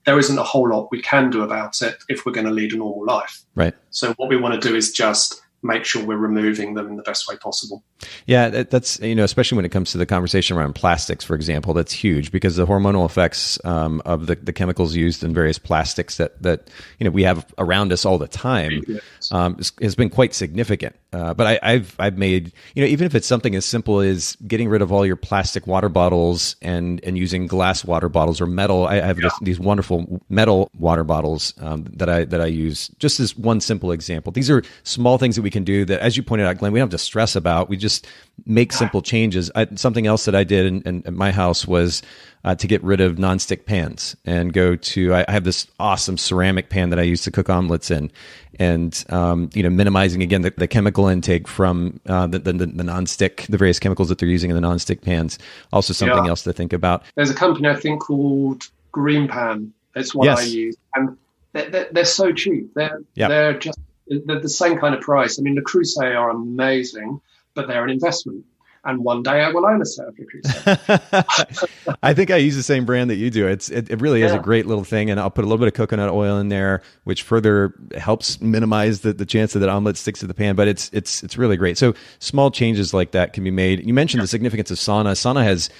there isn't a whole lot we can do about it if we're going to lead a normal life. Right. So what we want to do is just make sure we're removing them in the best way possible. Yeah, that's, you know, especially when it comes to the conversation around plastics, for example, that's huge because the hormonal effects of the chemicals used in various plastics that you know we have around us all the time has been quite significant. But I've made, you know, even if it's something as simple as getting rid of all your plastic water bottles and using glass water bottles or metal. I have these wonderful metal water bottles that I use. Just as one simple example, these are small things that we can do that, as you pointed out, Glenn, we don't have to stress about. We just make simple changes. Something else that I did in my house was to get rid of nonstick pans and go to, I have this awesome ceramic pan that I use to cook omelets in, and you know, minimizing again the chemical intake from the nonstick, the various chemicals that they're using in the nonstick pans. Also something else to think about. There's a company I think called Green Pan. That's what I use, and they're so cheap. They're the same kind of price. I mean, the Crusade are amazing, but they're an investment. And one day I will own a set of the Crusade. I think I use the same brand that you do. It really is a great little thing. And I'll put a little bit of coconut oil in there, which further helps minimize the chance that omelet sticks to the pan. But it's really great. So small changes like that can be made. You mentioned the significance of sauna. Sauna has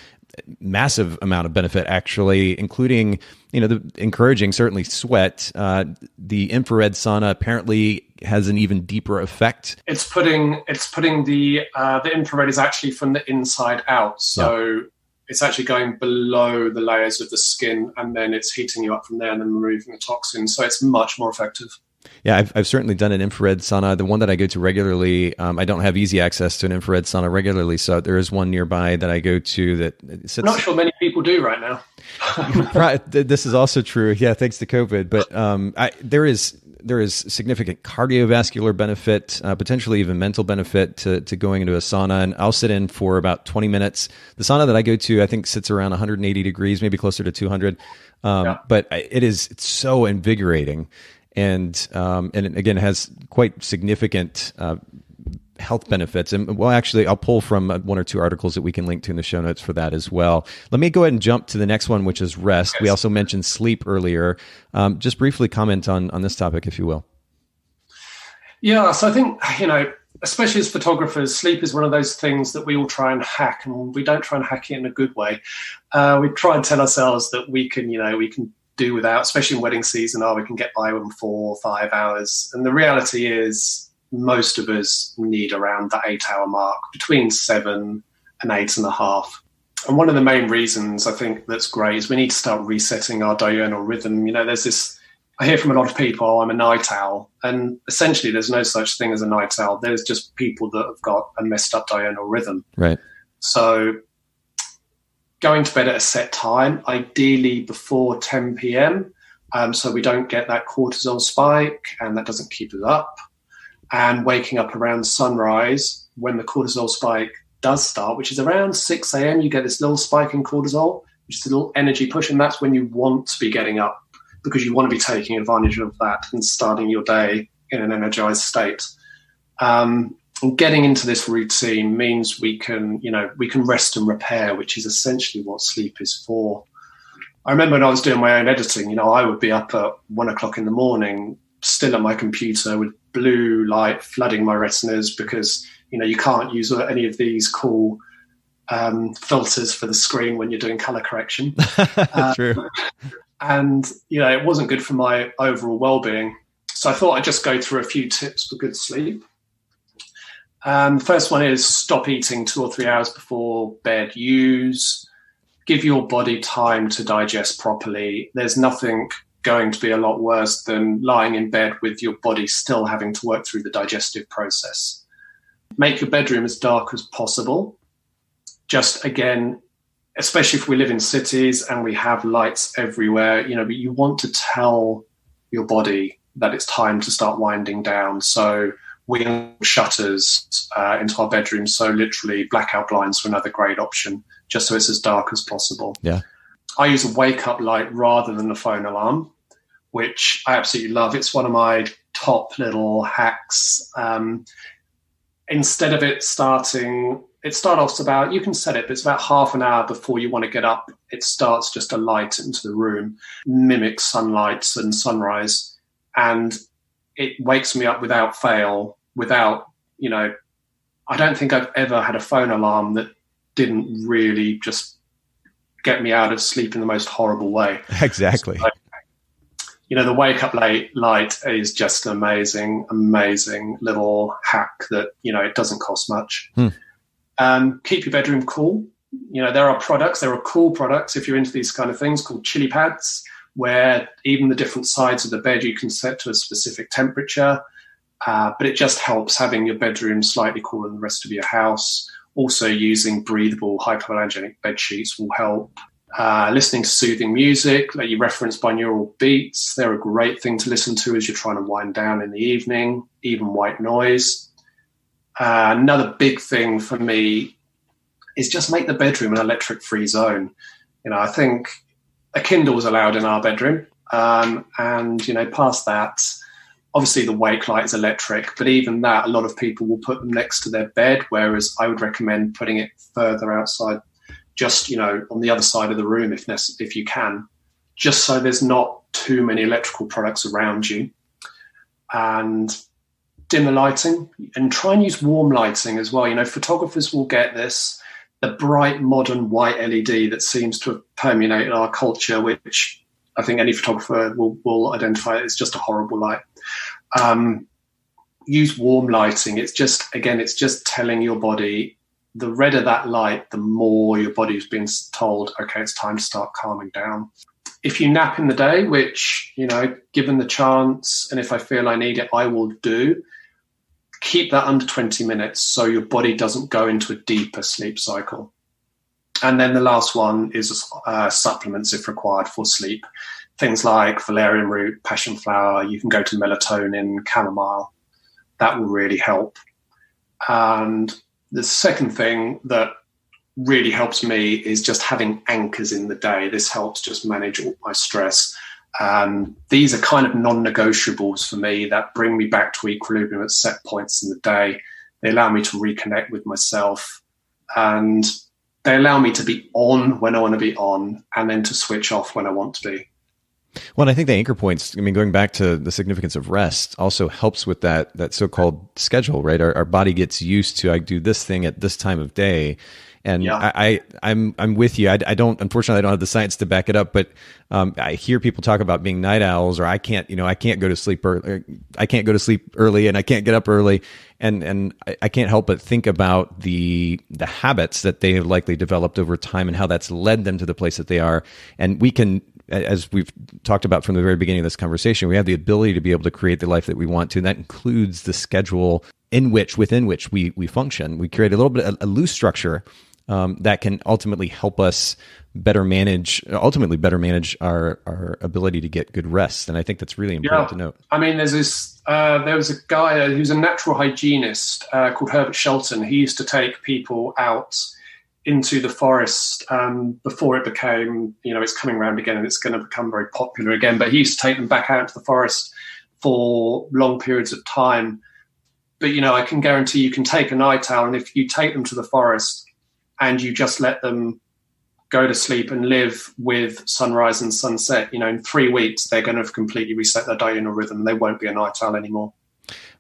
massive amount of benefit, actually, including, you know, encouraging certainly sweat. The infrared sauna apparently has an even deeper effect. It's putting the infrared is actually from the inside out, so it's actually going below the layers of the skin, and then it's heating you up from there and then removing the toxins. So it's much more effective. Yeah, I've certainly done an infrared sauna. The one that I go to regularly, I don't have easy access to an infrared sauna regularly, so there is one nearby that I go to that sits. I'm not sure many people do right now. Right, this is also true. Yeah, thanks to COVID. But there is significant cardiovascular benefit, potentially even mental benefit to going into a sauna. And I'll sit in for about 20 minutes. The sauna that I go to, I think, sits around 180 degrees, maybe closer to 200. But it's so invigorating, and it, again, has quite significant health benefits. And well, actually, I'll pull from one or two articles that we can link to in the show notes for that as well. Let me go ahead and jump to the next one, which is rest. Yes. We also mentioned sleep earlier. Just briefly comment on this topic, if you will. Yeah, so I think, especially as photographers, sleep is one of those things that we all try and hack, and we don't try and hack it in a good way. We try and tell ourselves that we can do without, especially in wedding season, we can get by with 4 or 5 hours. And the reality is, most of us need around the 8-hour mark, between 7 and 8.5. And one of the main reasons I think that's great is we need to start resetting our diurnal rhythm. There's this, I hear from a lot of people, I'm a night owl. And essentially there's no such thing as a night owl. There's just people that have got a messed up diurnal rhythm. Right. So going to bed at a set time, ideally before 10 p.m. So we don't get that cortisol spike and that doesn't keep us up. And waking up around sunrise when the cortisol spike does start, which is around 6 a.m., you get this little spike in cortisol, which is a little energy push, and that's when you want to be getting up because you want to be taking advantage of that and starting your day in an energized state. And getting into this routine means we can rest and repair, which is essentially what sleep is for. I remember when I was doing my own editing, I would be up at 1 o'clock in the morning, still at my computer with blue light flooding my retinas because, you can't use any of these cool filters for the screen when you're doing color correction. True. And, it wasn't good for my overall well-being. So I thought I'd just go through a few tips for good sleep. The first one is stop eating 2 or 3 hours before bed. Give your body time to digest properly. There's nothing going to be a lot worse than lying in bed with your body still having to work through the digestive process. Make your bedroom as dark as possible. Just again, especially if we live in cities and we have lights everywhere, but you want to tell your body that it's time to start winding down. So we have shutters into our bedrooms. So literally blackout blinds are another great option, just so it's as dark as possible. Yeah. I use a wake-up light rather than a phone alarm, which I absolutely love. It's one of my top little hacks. Instead of it starts off about, you can set it, but it's about half an hour before you want to get up. It starts just a light into the room, mimics sunlight and sunrise, and it wakes me up without fail, I don't think I've ever had a phone alarm that didn't really just get me out of sleep in the most horrible way. Exactly. So, the wake up light is just an amazing little hack that, it doesn't cost much. Keep your bedroom cool. There are cool products if you're into these kind of things called chili pads, where even the different sides of the bed you can set to a specific temperature. But it just helps having your bedroom slightly cooler than the rest of your house. Also using breathable hypoallergenic bed sheets will help. Listening to soothing music, like you referenced binaural beats, they're a great thing to listen to as you're trying to wind down in the evening, even white noise. Another big thing for me is just make the bedroom an electric-free zone. I think a Kindle is allowed in our bedroom. And past that, obviously the wake light is electric, but even that, a lot of people will put them next to their bed, whereas I would recommend putting it further outside, just, on the other side of the room if you can, just so there's not too many electrical products around you. And dim the lighting and try and use warm lighting as well. Photographers will get this, the bright modern white LED that seems to have permeated our culture, which I think any photographer will identify as just a horrible light. Use warm lighting. It's just telling your body, the redder that light, the more your body's been told, okay, it's time to start calming down. if you nap in the day, which, given the chance, and if I feel I need it, I will do, keep that under 20 minutes so your body doesn't go into a deeper sleep cycle. And then the last one is supplements if required for sleep. Things like valerian root, passion flower, you can go to melatonin, chamomile. That will really help. And the second thing that really helps me is just having anchors in the day. This helps just manage all my stress. These are kind of non-negotiables for me that bring me back to equilibrium at set points in the day. They allow me to reconnect with myself, and they allow me to be on when I want to be on and then to switch off when I want to be. Well, I think the anchor points, going back to the significance of rest, also helps with that so-called schedule, right? Our body gets used to, I do this thing at this time of day. And yeah. I'm with you. Unfortunately, I don't have the science to back it up, but I hear people talk about being night owls, or I can't go to sleep early. I can't go to sleep early, and I can't get up early, and I can't help but think about the habits that they have likely developed over time and how that's led them to the place that they are. And we can, as we've talked about from the very beginning of this conversation, we have the ability to be able to create the life that we want to, and that includes the schedule within which we function. We create a little bit a loose structure that can ultimately help us better manage our ability to get good rest. And I think that's really important to note. I mean, there was a guy who's a natural hygienist called Herbert Shelton. He used to take people out into the forest before it became, it's coming around again and it's going to become very popular again. But he used to take them back out into the forest for long periods of time. But, I can guarantee you can take a night owl, and if you take them to the forest and you just let them go to sleep and live with sunrise and sunset, in 3 weeks, they're going to have completely reset their diurnal rhythm. They won't be a night owl anymore.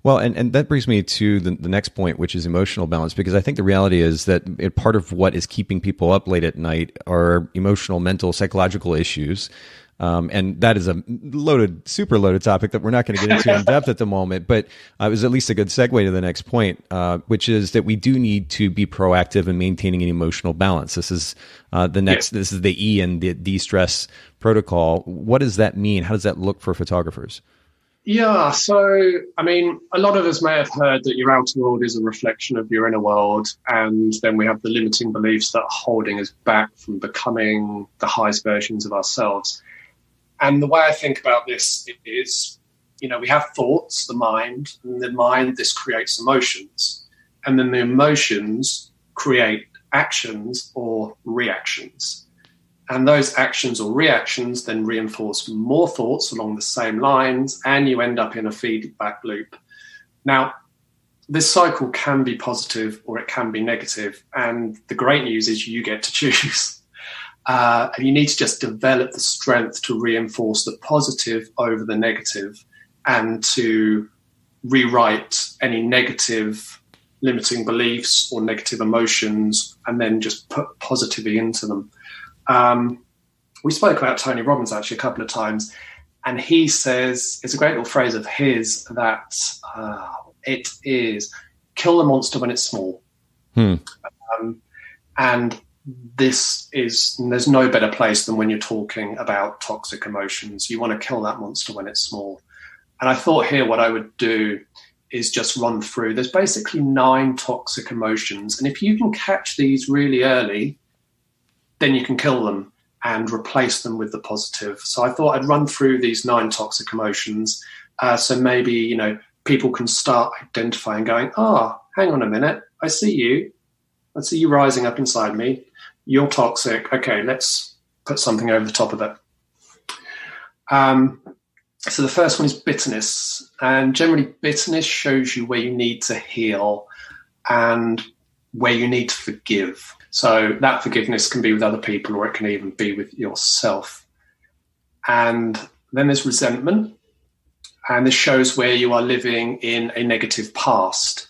Well, and that brings me to the next point, which is emotional balance, because I think the reality is that part of what is keeping people up late at night are emotional, mental, psychological issues. And that is a super loaded topic that we're not going to get into in depth at the moment, but it was at least a good segue to the next point, which is that we do need to be proactive in maintaining an emotional balance. This is this is the E in the DESTRESSS Protocol. What does that mean? How does that look for photographers? Yeah, so, a lot of us may have heard that your outer world is a reflection of your inner world, and then we have the limiting beliefs that are holding us back from becoming the highest versions of ourselves. And the way I think about this is, we have thoughts, the mind, and the mind, this creates emotions. And then the emotions create actions or reactions. And those actions or reactions then reinforce more thoughts along the same lines, and you end up in a feedback loop. Now, this cycle can be positive or it can be negative. And the great news is you get to choose. And you need to just develop the strength to reinforce the positive over the negative, and to rewrite any negative limiting beliefs or negative emotions, and then just put positivity into them. We spoke about Tony Robbins actually a couple of times, and he says, it's a great little phrase of his, that it is kill the monster when it's small. And there's no better place than when you're talking about toxic emotions. You want to kill that monster when it's small. And I thought here what I would do is just run through. There's basically 9 toxic emotions. And if you can catch these really early, then you can kill them and replace them with the positive. So I thought I'd run through these 9 toxic emotions. So maybe, people can start identifying, going, hang on a minute. I see you rising up inside me. You're toxic. Okay, let's put something over the top of it. So the first one is bitterness. And generally bitterness shows you where you need to heal and where you need to forgive. So that forgiveness can be with other people, or it can even be with yourself. And then there's resentment. And this shows where you are living in a negative past.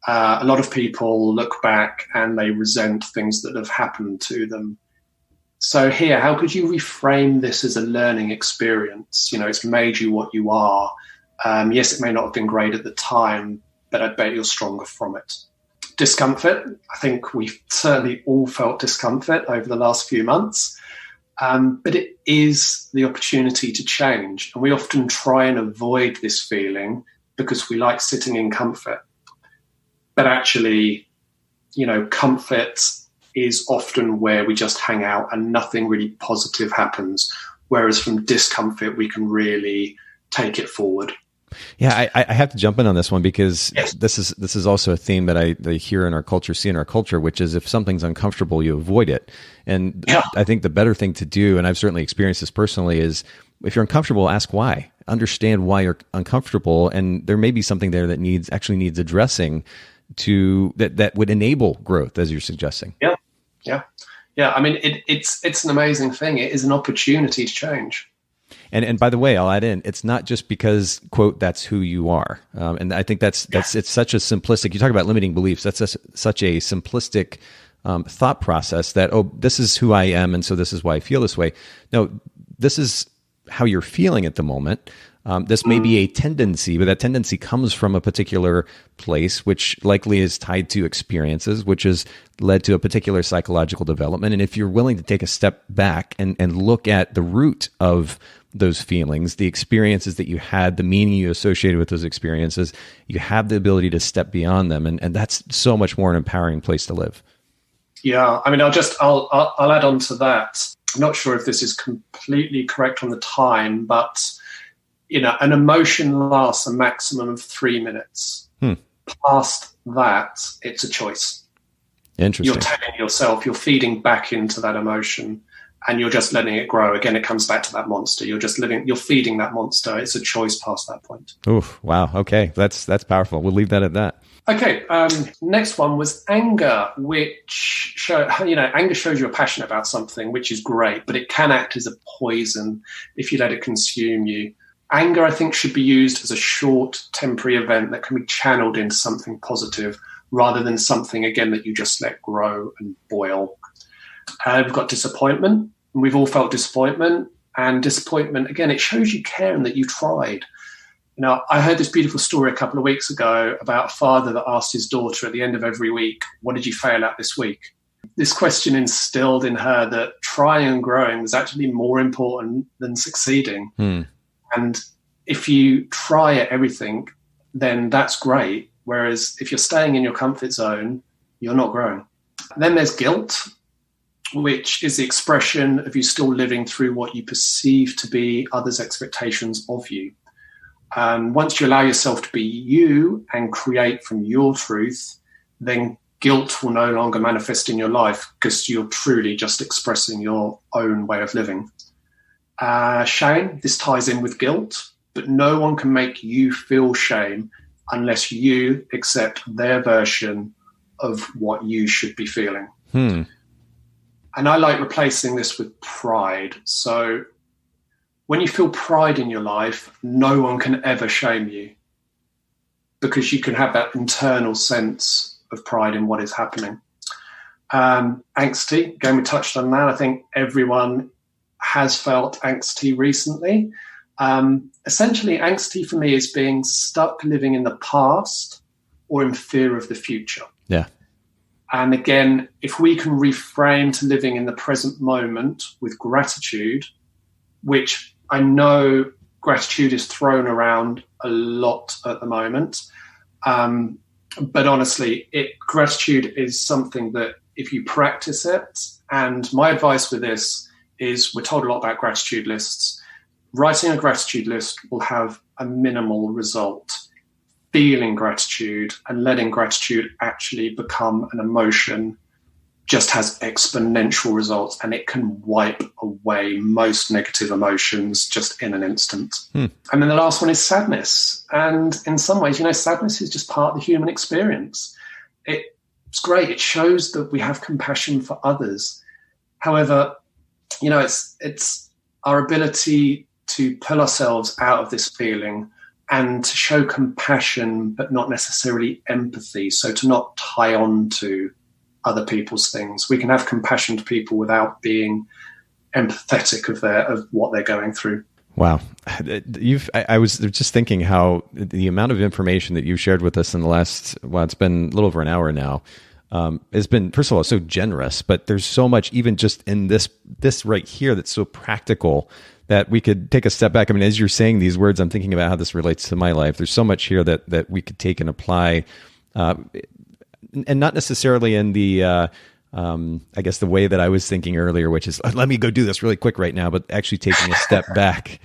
A lot of people look back and they resent things that have happened to them. So here, how could you reframe this as a learning experience? It's made you what you are. Yes, it may not have been great at the time, but I bet you're stronger from it. Discomfort. I think we've certainly all felt discomfort over the last few months. But it is the opportunity to change. And we often try and avoid this feeling because we like sitting in comfort. But actually, comfort is often where we just hang out and nothing really positive happens. Whereas from discomfort, we can really take it forward. Yeah, I have to jump in on this one because this is also a theme that I hear in our culture, see in our culture, which is if something's uncomfortable, you avoid it. And I think the better thing to do, and I've certainly experienced this personally, is if you're uncomfortable, ask why. Understand why you're uncomfortable, and there may be something there that needs addressing that would enable growth, as you're suggesting. Yeah. I mean, it's an amazing thing. It is an opportunity to change. And by the way, I'll add in, it's not just because, quote, that's who you are. And I think it's such a simplistic, you talk about limiting beliefs, that's such a simplistic thought process that, this is who I am, and so this is why I feel this way. No, this is how you're feeling at the moment. This may be a tendency, but that tendency comes from a particular place, which likely is tied to experiences, which has led to a particular psychological development. And if you're willing to take a step back and look at the root of those feelings, the experiences that you had, the meaning you associated with those experiences, you have the ability to step beyond them. And that's so much more an empowering place to live. Yeah. I mean, I'll add on to that. I'm not sure if this is completely correct on the time, but an emotion lasts a maximum of 3 minutes. Past that, it's a choice. Interesting. You're telling yourself, you're feeding back into that emotion and you're just letting it grow. Again, it comes back to that monster. You're feeding that monster. It's a choice past that point. Oof, wow. Okay. That's powerful. We'll leave that at that. Okay. Next one was anger, which anger shows you're passionate about something, which is great, but it can act as a poison if you let it consume you. Anger, I think, should be used as a short, temporary event that can be channeled into something positive rather than something, again, that you just let grow and boil. We've got disappointment. And we've all felt disappointment. And disappointment, again, it shows you care and that you tried. I heard this beautiful story a couple of weeks ago about a father that asked his daughter at the end of every week, what did you fail at this week? This question instilled in her that trying and growing was actually more important than succeeding. And if you try at everything, then that's great. Whereas if you're staying in your comfort zone, you're not growing. And then there's guilt, which is the expression of you still living through what you perceive to be others' expectations of you. Once you allow yourself to be you and create from your truth, then guilt will no longer manifest in your life because you're truly just expressing your own way of living. Shame, this ties in with guilt, but no one can make you feel shame unless you accept their version of what you should be feeling. And I like replacing this with pride. So when you feel pride in your life, no one can ever shame you because you can have that internal sense of pride in what is happening. Angsty, again, we touched on that. I think everyone has felt angsty recently. Essentially, angsty for me is being stuck living in the past or in fear of the future. Yeah. And again, if we can reframe to living in the present moment with gratitude, which I know gratitude is thrown around a lot at the moment, but honestly, gratitude is something that if you practice it, and my advice with this is we're told a lot about gratitude lists. Writing a gratitude list will have a minimal result. Feeling gratitude and letting gratitude actually become an emotion just has exponential results, and it can wipe away most negative emotions just in an instant. And then the last one is sadness. And in some ways, sadness is just part of the human experience. It's great. It shows that we have compassion for others. However, it's our ability to pull ourselves out of this feeling and to show compassion, but not necessarily empathy. So to not tie on to other people's things. We can have compassion to people without being empathetic of what they're going through. Wow. I was just thinking how the amount of information that you've shared with us in the last, it's been a little over an hour now. has been, first of all, so generous, but there's so much even just in this right here that's so practical that we could take a step back. I mean, as you're saying these words, I'm thinking about how this relates to my life. There's so much here that we could take and apply, and not necessarily in the, I guess the way that I was thinking earlier, which is, let me go do this really quick right now, but actually taking a step back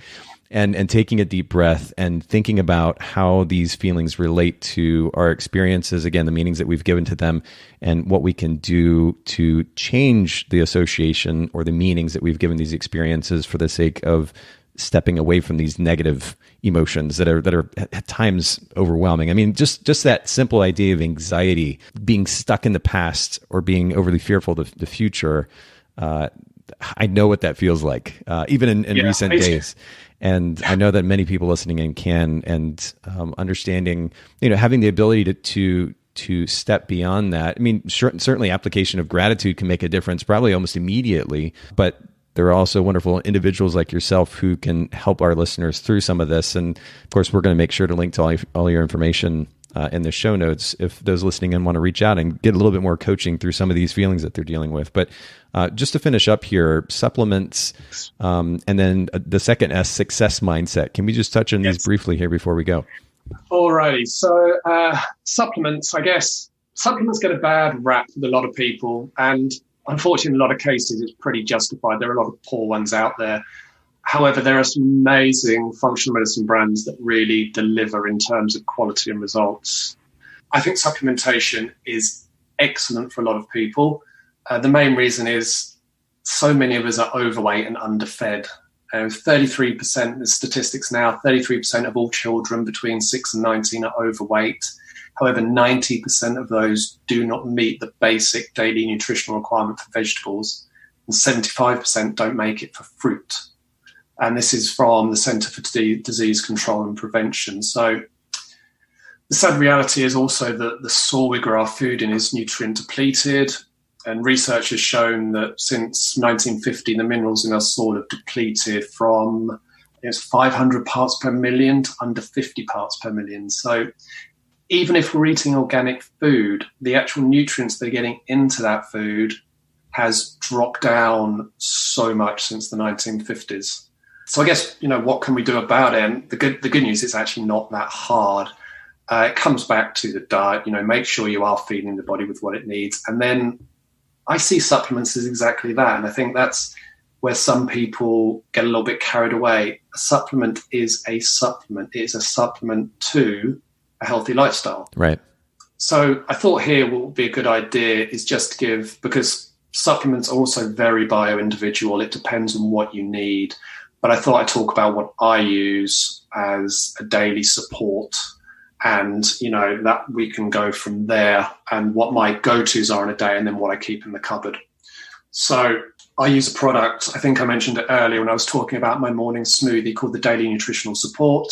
and taking a deep breath and thinking about how these feelings relate to our experiences, again, the meanings that we've given to them, and what we can do to change the association or the meanings that we've given these experiences for the sake of stepping away from these negative emotions that are at times overwhelming. I mean, just that simple idea of anxiety, being stuck in the past or being overly fearful of the future. I know what that feels like, even in recent days. And I know that many people listening in can, and understanding, having the ability to step beyond that. I mean, certainly application of gratitude can make a difference, probably almost immediately, but there are also wonderful individuals like yourself who can help our listeners through some of this. And of course, we're going to make sure to link to all your information in the show notes if those listening in want to reach out and get a little bit more coaching through some of these feelings that they're dealing with. But just to finish up here, supplements, and then the second S, success mindset. Can we just touch on these briefly here before we go? Alrighty. So supplements, I guess, supplements get a bad rap with a lot of people. And unfortunately, in a lot of cases, it's pretty justified. There are a lot of poor ones out there. However, there are some amazing functional medicine brands that really deliver in terms of quality and results. I think supplementation is excellent for a lot of people. The main reason is so many of us are overweight and underfed. 33%, the statistics now, 33% of all children between 6 and 19 are overweight. However, 90% of those do not meet the basic daily nutritional requirement for vegetables, and 75% don't make it for fruit. And this is from the Centre for Disease Control and Prevention. So the sad reality is also that the soil we grow our food in is nutrient depleted. And research has shown that since 1950, the minerals in our soil have depleted from 500 parts per million to under 50 parts per million. So even if we're eating organic food, the actual nutrients they're getting into that food has dropped down so much since the 1950s. So I guess, what can we do about it? And the good news is actually not that hard. It comes back to the diet, make sure you are feeding the body with what it needs. And then I see supplements as exactly that. And I think that's where some people get a little bit carried away. A supplement is a supplement. It is a supplement to a healthy lifestyle. Right. So I thought here what would be a good idea is just to give, because supplements are also very bio-individual. It depends on what you need. But I thought I'd talk about what I use as a daily support, and, that we can go from there, and what my go-tos are in a day, and then what I keep in the cupboard. So I use a product, I think I mentioned it earlier when I was talking about my morning smoothie, called the Daily Nutritional Support.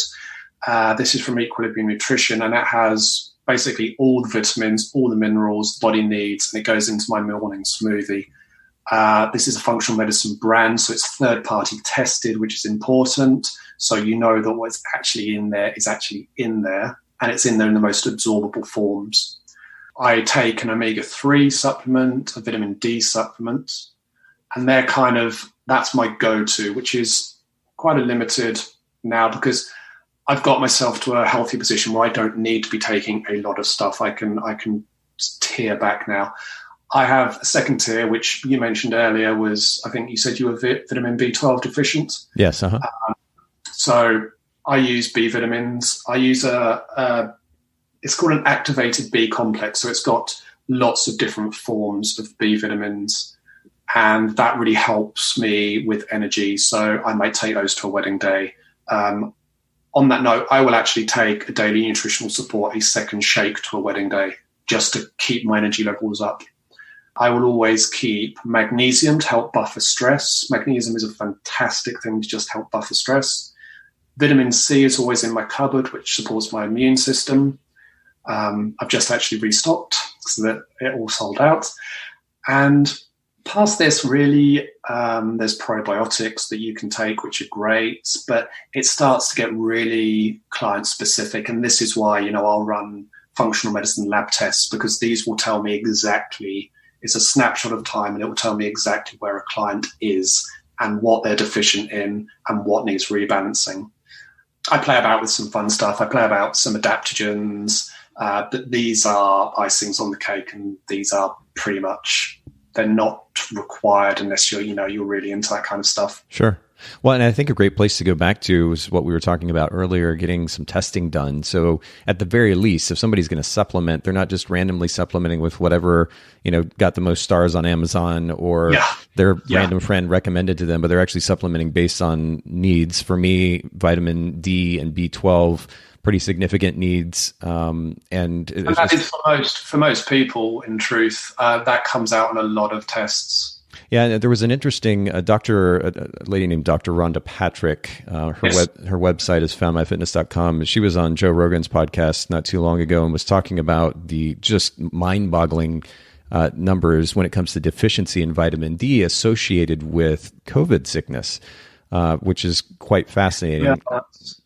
This is from Equilibrium Nutrition, and it has basically all the vitamins, all the minerals the body needs, and it goes into my morning smoothie. This is a functional medicine brand, so it's third-party tested, which is important. So that what's actually in there is actually in there, and it's in there in the most absorbable forms. I take an omega-3 supplement, a vitamin D supplement, and that's my go-to, which is quite a limited now, because I've got myself to a healthy position where I don't need to be taking a lot of stuff. I can tear back now. I have a second tier, which you mentioned earlier was, I think you said you were vitamin B12 deficient. Yes. So I use B vitamins. I use it's called an activated B complex. So it's got lots of different forms of B vitamins, and that really helps me with energy. So I might take those to a wedding day. On that note, I will actually take a daily nutritional support, a second shake to a wedding day, just to keep my energy levels up. I will always keep magnesium to help buffer stress. Magnesium is a fantastic thing to just help buffer stress. Vitamin C is always in my cupboard, which supports my immune system. I've just actually restocked so that it all sold out. And past this, really, there's probiotics that you can take, which are great, but it starts to get really client specific. And this is why, I'll run functional medicine lab tests, because these will tell me exactly, it's a snapshot of time, and it will tell me exactly where a client is and what they're deficient in and what needs rebalancing. I play about with some fun stuff. I play about some adaptogens, but these are icings on the cake, and these are pretty much, they're not required unless you're really into that kind of stuff. Sure. Well, and I think a great place to go back to is what we were talking about earlier, getting some testing done. So at the very least, if somebody's going to supplement, they're not just randomly supplementing with whatever, got the most stars on Amazon or their random friend recommended to them, but they're actually supplementing based on needs. For me, vitamin D and B12, pretty significant needs. And that is for most people, in truth, that comes out in a lot of tests. Yeah, there was an interesting a lady named Dr. Rhonda Patrick. Her website is foundmyfitness.com. She was on Joe Rogan's podcast not too long ago and was talking about the just mind-boggling numbers when it comes to deficiency in vitamin D associated with COVID sickness, which is quite fascinating. Yeah,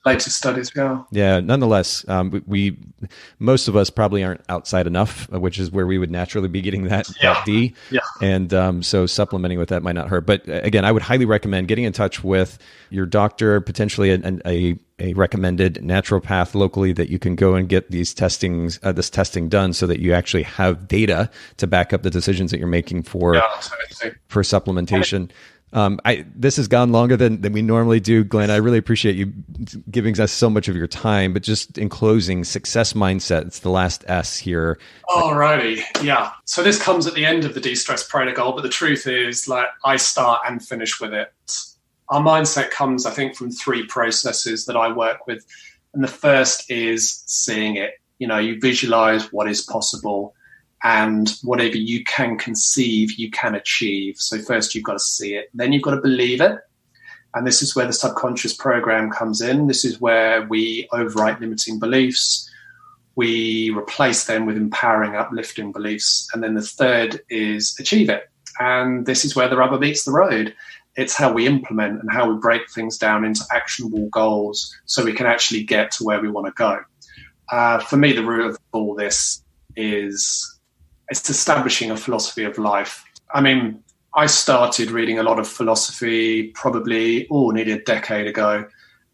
latest studies, yeah. Yeah, nonetheless, we most of us probably aren't outside enough, which is where we would naturally be getting that D. Yeah. And so supplementing with that might not hurt. But again, I would highly recommend getting in touch with your doctor, potentially a recommended naturopath locally that you can go and get this testing done so that you actually have data to back up the decisions that you're making for supplementation. This has gone longer than we normally do, Glenn. I really appreciate you giving us so much of your time, but just in closing, success mindset, it's the last S here. Alrighty. Yeah. So this comes at the end of the DESTRESSS Protocol, but the truth is, like, I start and finish with it. Our mindset comes, I think, from 3 processes that I work with. And the first is seeing it. You visualize what is possible. And whatever you can conceive, you can achieve. So first you've got to see it. Then you've got to believe it. And this is where the subconscious program comes in. This is where we overwrite limiting beliefs. We replace them with empowering, uplifting beliefs. And then the third is achieve it. And this is where the rubber meets the road. It's how we implement and how we break things down into actionable goals so we can actually get to where we want to go. For me, the root of all this is it's establishing a philosophy of life. I mean, I started reading a lot of philosophy probably nearly a decade ago.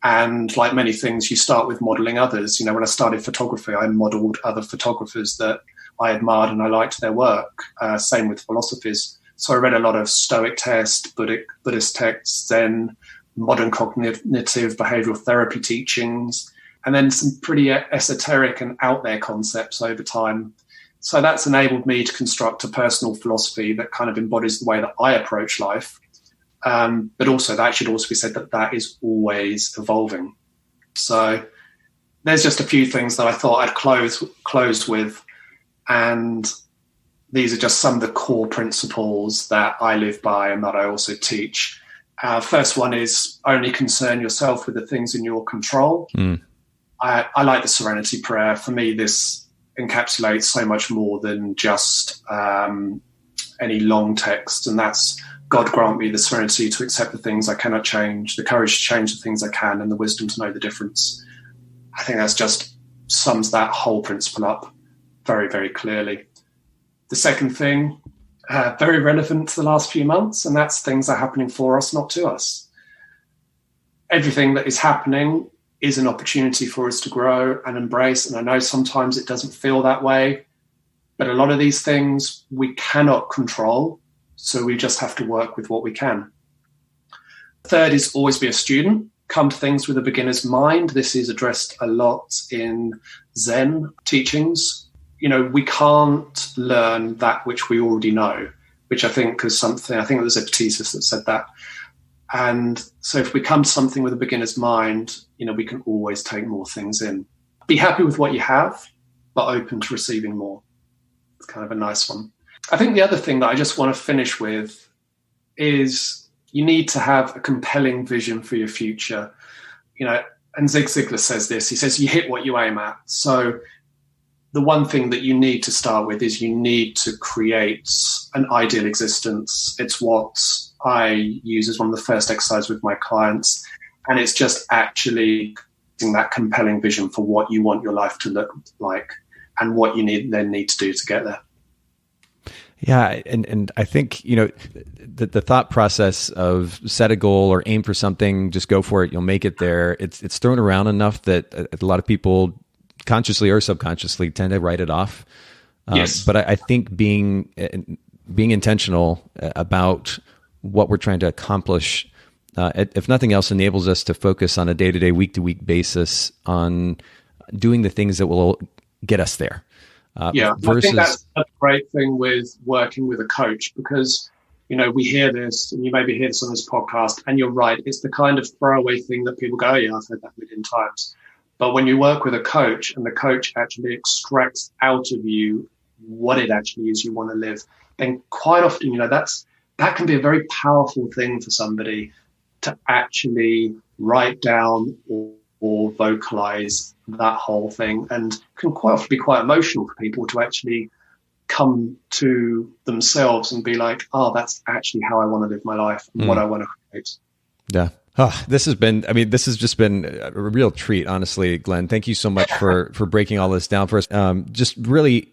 And like many things, you start with modeling others. When I started photography, I modeled other photographers that I admired and I liked their work. Same with philosophies. So I read a lot of Stoic texts, Buddhist texts, Zen, modern cognitive behavioral therapy teachings, and then some pretty esoteric and out there concepts over time. So that's enabled me to construct a personal philosophy that kind of embodies the way that I approach life. But also that should also be said that is always evolving. So there's just a few things that I thought I'd closed with. And these are just some of the core principles that I live by and that I also teach. First one is only concern yourself with the things in your control. I like the Serenity Prayer. For me, this encapsulates so much more than just any long text, and that's God grant me the serenity to accept the things I cannot change, the courage to change the things I can, and the wisdom to know the difference. I think that's just sums that whole principle up very, very clearly. The second thing, very relevant to the last few months, and that's things are happening for us, not to us. Everything that is happening is an opportunity for us to grow and embrace. And I know sometimes it doesn't feel that way, but a lot of these things we cannot control. So we just have to work with what we can. Third is always be a student. Come to things with a beginner's mind. This is addressed a lot in Zen teachings. We can't learn that which we already know, which I think is something, I think it was Epictetus that said that. And so if we come to something with a beginner's mind, we can always take more things in. Be happy with what you have, but open to receiving more. It's kind of a nice one. I think the other thing that I just want to finish with is you need to have a compelling vision for your future. And Zig Ziglar says this. He says, you hit what you aim at. So the one thing that you need to start with is you need to create an ideal existence. It's what I use as one of the first exercises with my clients. And it's just actually that compelling vision for what you want your life to look like. and what you need to do to get there. Yeah, and I think, the thought process of set a goal or aim for something, just go for it, you'll make it there. It's thrown around enough that a lot of people consciously or subconsciously tend to write it off. Yes. But I think being intentional about what we're trying to accomplish, if nothing else, enables us to focus on a day-to-day, week-to-week basis on doing the things that will get us there. Versus, I think that's a great thing with working with a coach, because we hear this, and you maybe hear this on this podcast, and you're right, it's the kind of throwaway thing that people go, oh yeah, I've heard that a million times. But when you work with a coach and the coach actually extracts out of you what it actually is you want to live, then quite often, that can be a very powerful thing for somebody to actually write down or vocalize that whole thing, and can quite often be quite emotional for people to actually come to themselves and be like, oh, that's actually how I want to live my life and what I want to create. Yeah. Oh, this has just been a real treat, honestly, Glenn. Thank you so much for breaking all this down for us. Just really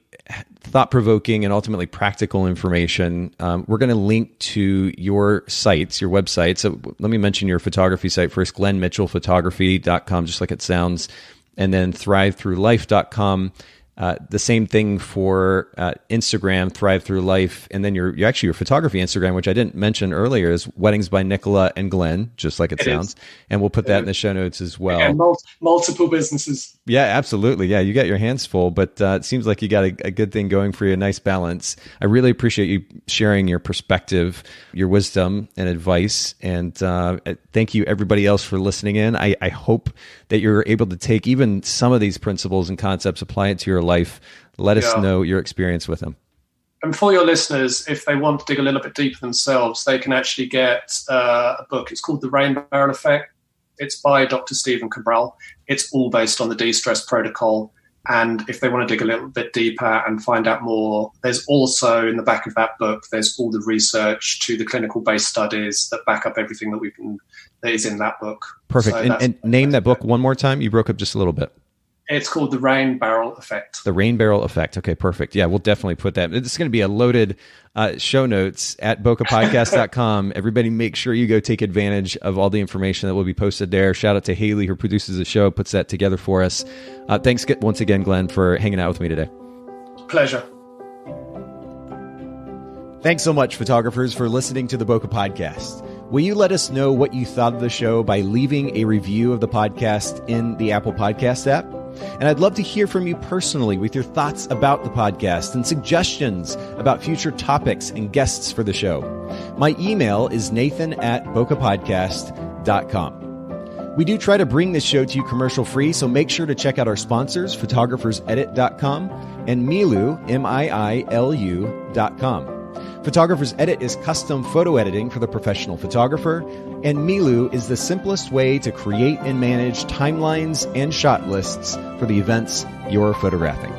thought-provoking and ultimately practical information. We're going to link to your sites, your website. So let me mention your photography site first, glenmitchellphotography.com, just like it sounds, and then thrivethroughlife.com. The same thing for Instagram, Thrive Through Life, and then your photography Instagram, which I didn't mention earlier, is Weddings by Nicola and Glenn, just like it sounds. And we'll put that in the show notes as well. And multiple businesses. Yeah, absolutely. Yeah, you got your hands full, but it seems like you got a good thing going for you, a nice balance. I really appreciate you sharing your perspective, your wisdom and advice. And thank you, everybody else, for listening in. I hope that you're able to take even some of these principles and concepts, apply it to your life. Let us know your experience with them. And for your listeners, if they want to dig a little bit deeper themselves, they can actually get a book. It's called The Rain Barrel Effect. It's by Dr. Stephen Cabral. It's all based on the DESTRESSS Protocol. And if they want to dig a little bit deeper and find out more, there's also in the back of that book, there's all the research to the clinical-based studies that back up everything that is in that book. Perfect. So and name that book one more time. You broke up just a little bit. It's called The Rain Barrel Effect. The Rain Barrel Effect. Okay, perfect. Yeah, we'll definitely put that. It's going to be a loaded show notes at bokehpodcast.com. Everybody make sure you go take advantage of all the information that will be posted there. Shout out to Haley, who produces the show, puts that together for us. Thanks once again, Glenn, for hanging out with me today. Pleasure. Thanks so much, photographers, for listening to the Bokeh Podcast. Will you let us know what you thought of the show by leaving a review of the podcast in the Apple Podcast app? And I'd love to hear from you personally with your thoughts about the podcast and suggestions about future topics and guests for the show. My email is nathan@bokehpodcast.com. We do try to bring this show to you commercial free, so make sure to check out our sponsors, photographersedit.com and Miilu, MIILU.com. Photographer's Edit is custom photo editing for the professional photographer, and Miilu is the simplest way to create and manage timelines and shot lists for the events you're photographing.